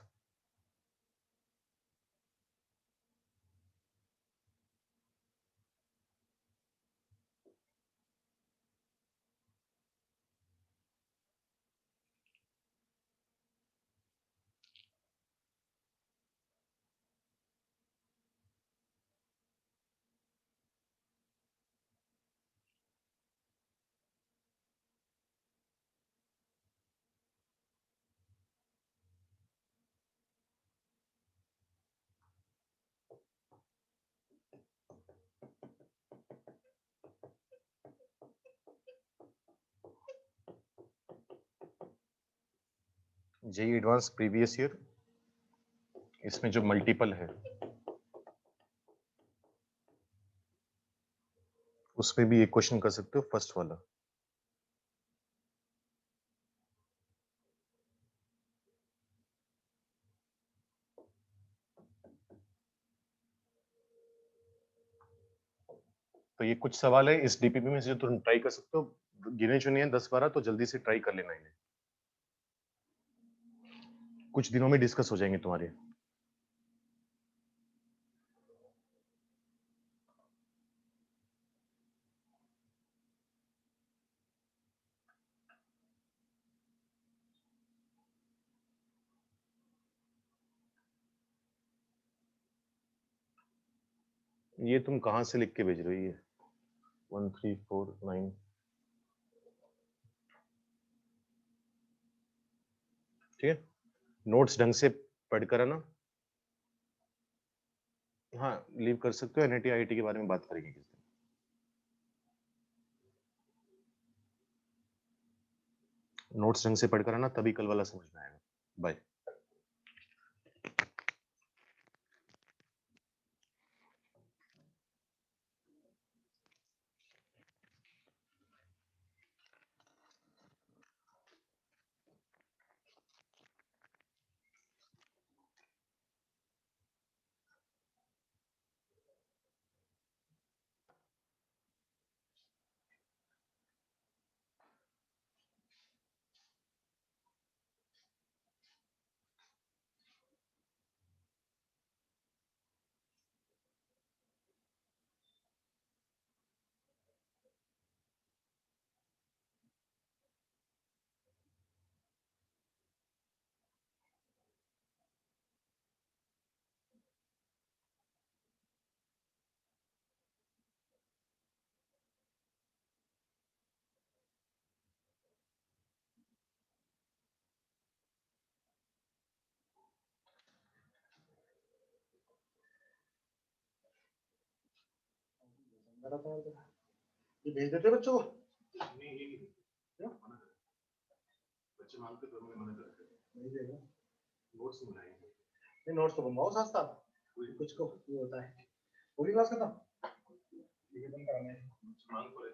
JEE advance previous year, इसमें जो मल्टीपल है उसमें भी एक क्वेश्चन कर सकते हो, फर्स्ट वाला। तो ये कुछ सवाल है इस डीपीपी में से जो तुम ट्राई कर सकते हो, गिने चुने हैं 10-12, तो जल्दी से ट्राई कर लेना इन्हें, कुछ दिनों में डिस्कस हो जाएंगे तुम्हारे। ये तुम कहाँ से लिख के भेज रही है? 1349, ठीक है, नोट्स ढंग से पढ़ कर आना। हाँ, लीव कर सकते हो, एनआईटी आईआईटी के बारे में बात करेंगे किस दिन। नोट्स ढंग से पढ़ कर आना, तभी कल वाला समझ में आएगा। बाय। ये भेज देते बच्चों को। बच्चे मांगते तो मैं मना करते नहीं देगा। नोट्स बनाएंगे। नहीं नोट्स तो बनवाओ साथ साथ, कुछ को वो होता है। पूरी क्लास खत्म, ठीक है बंद कराना है। मांग को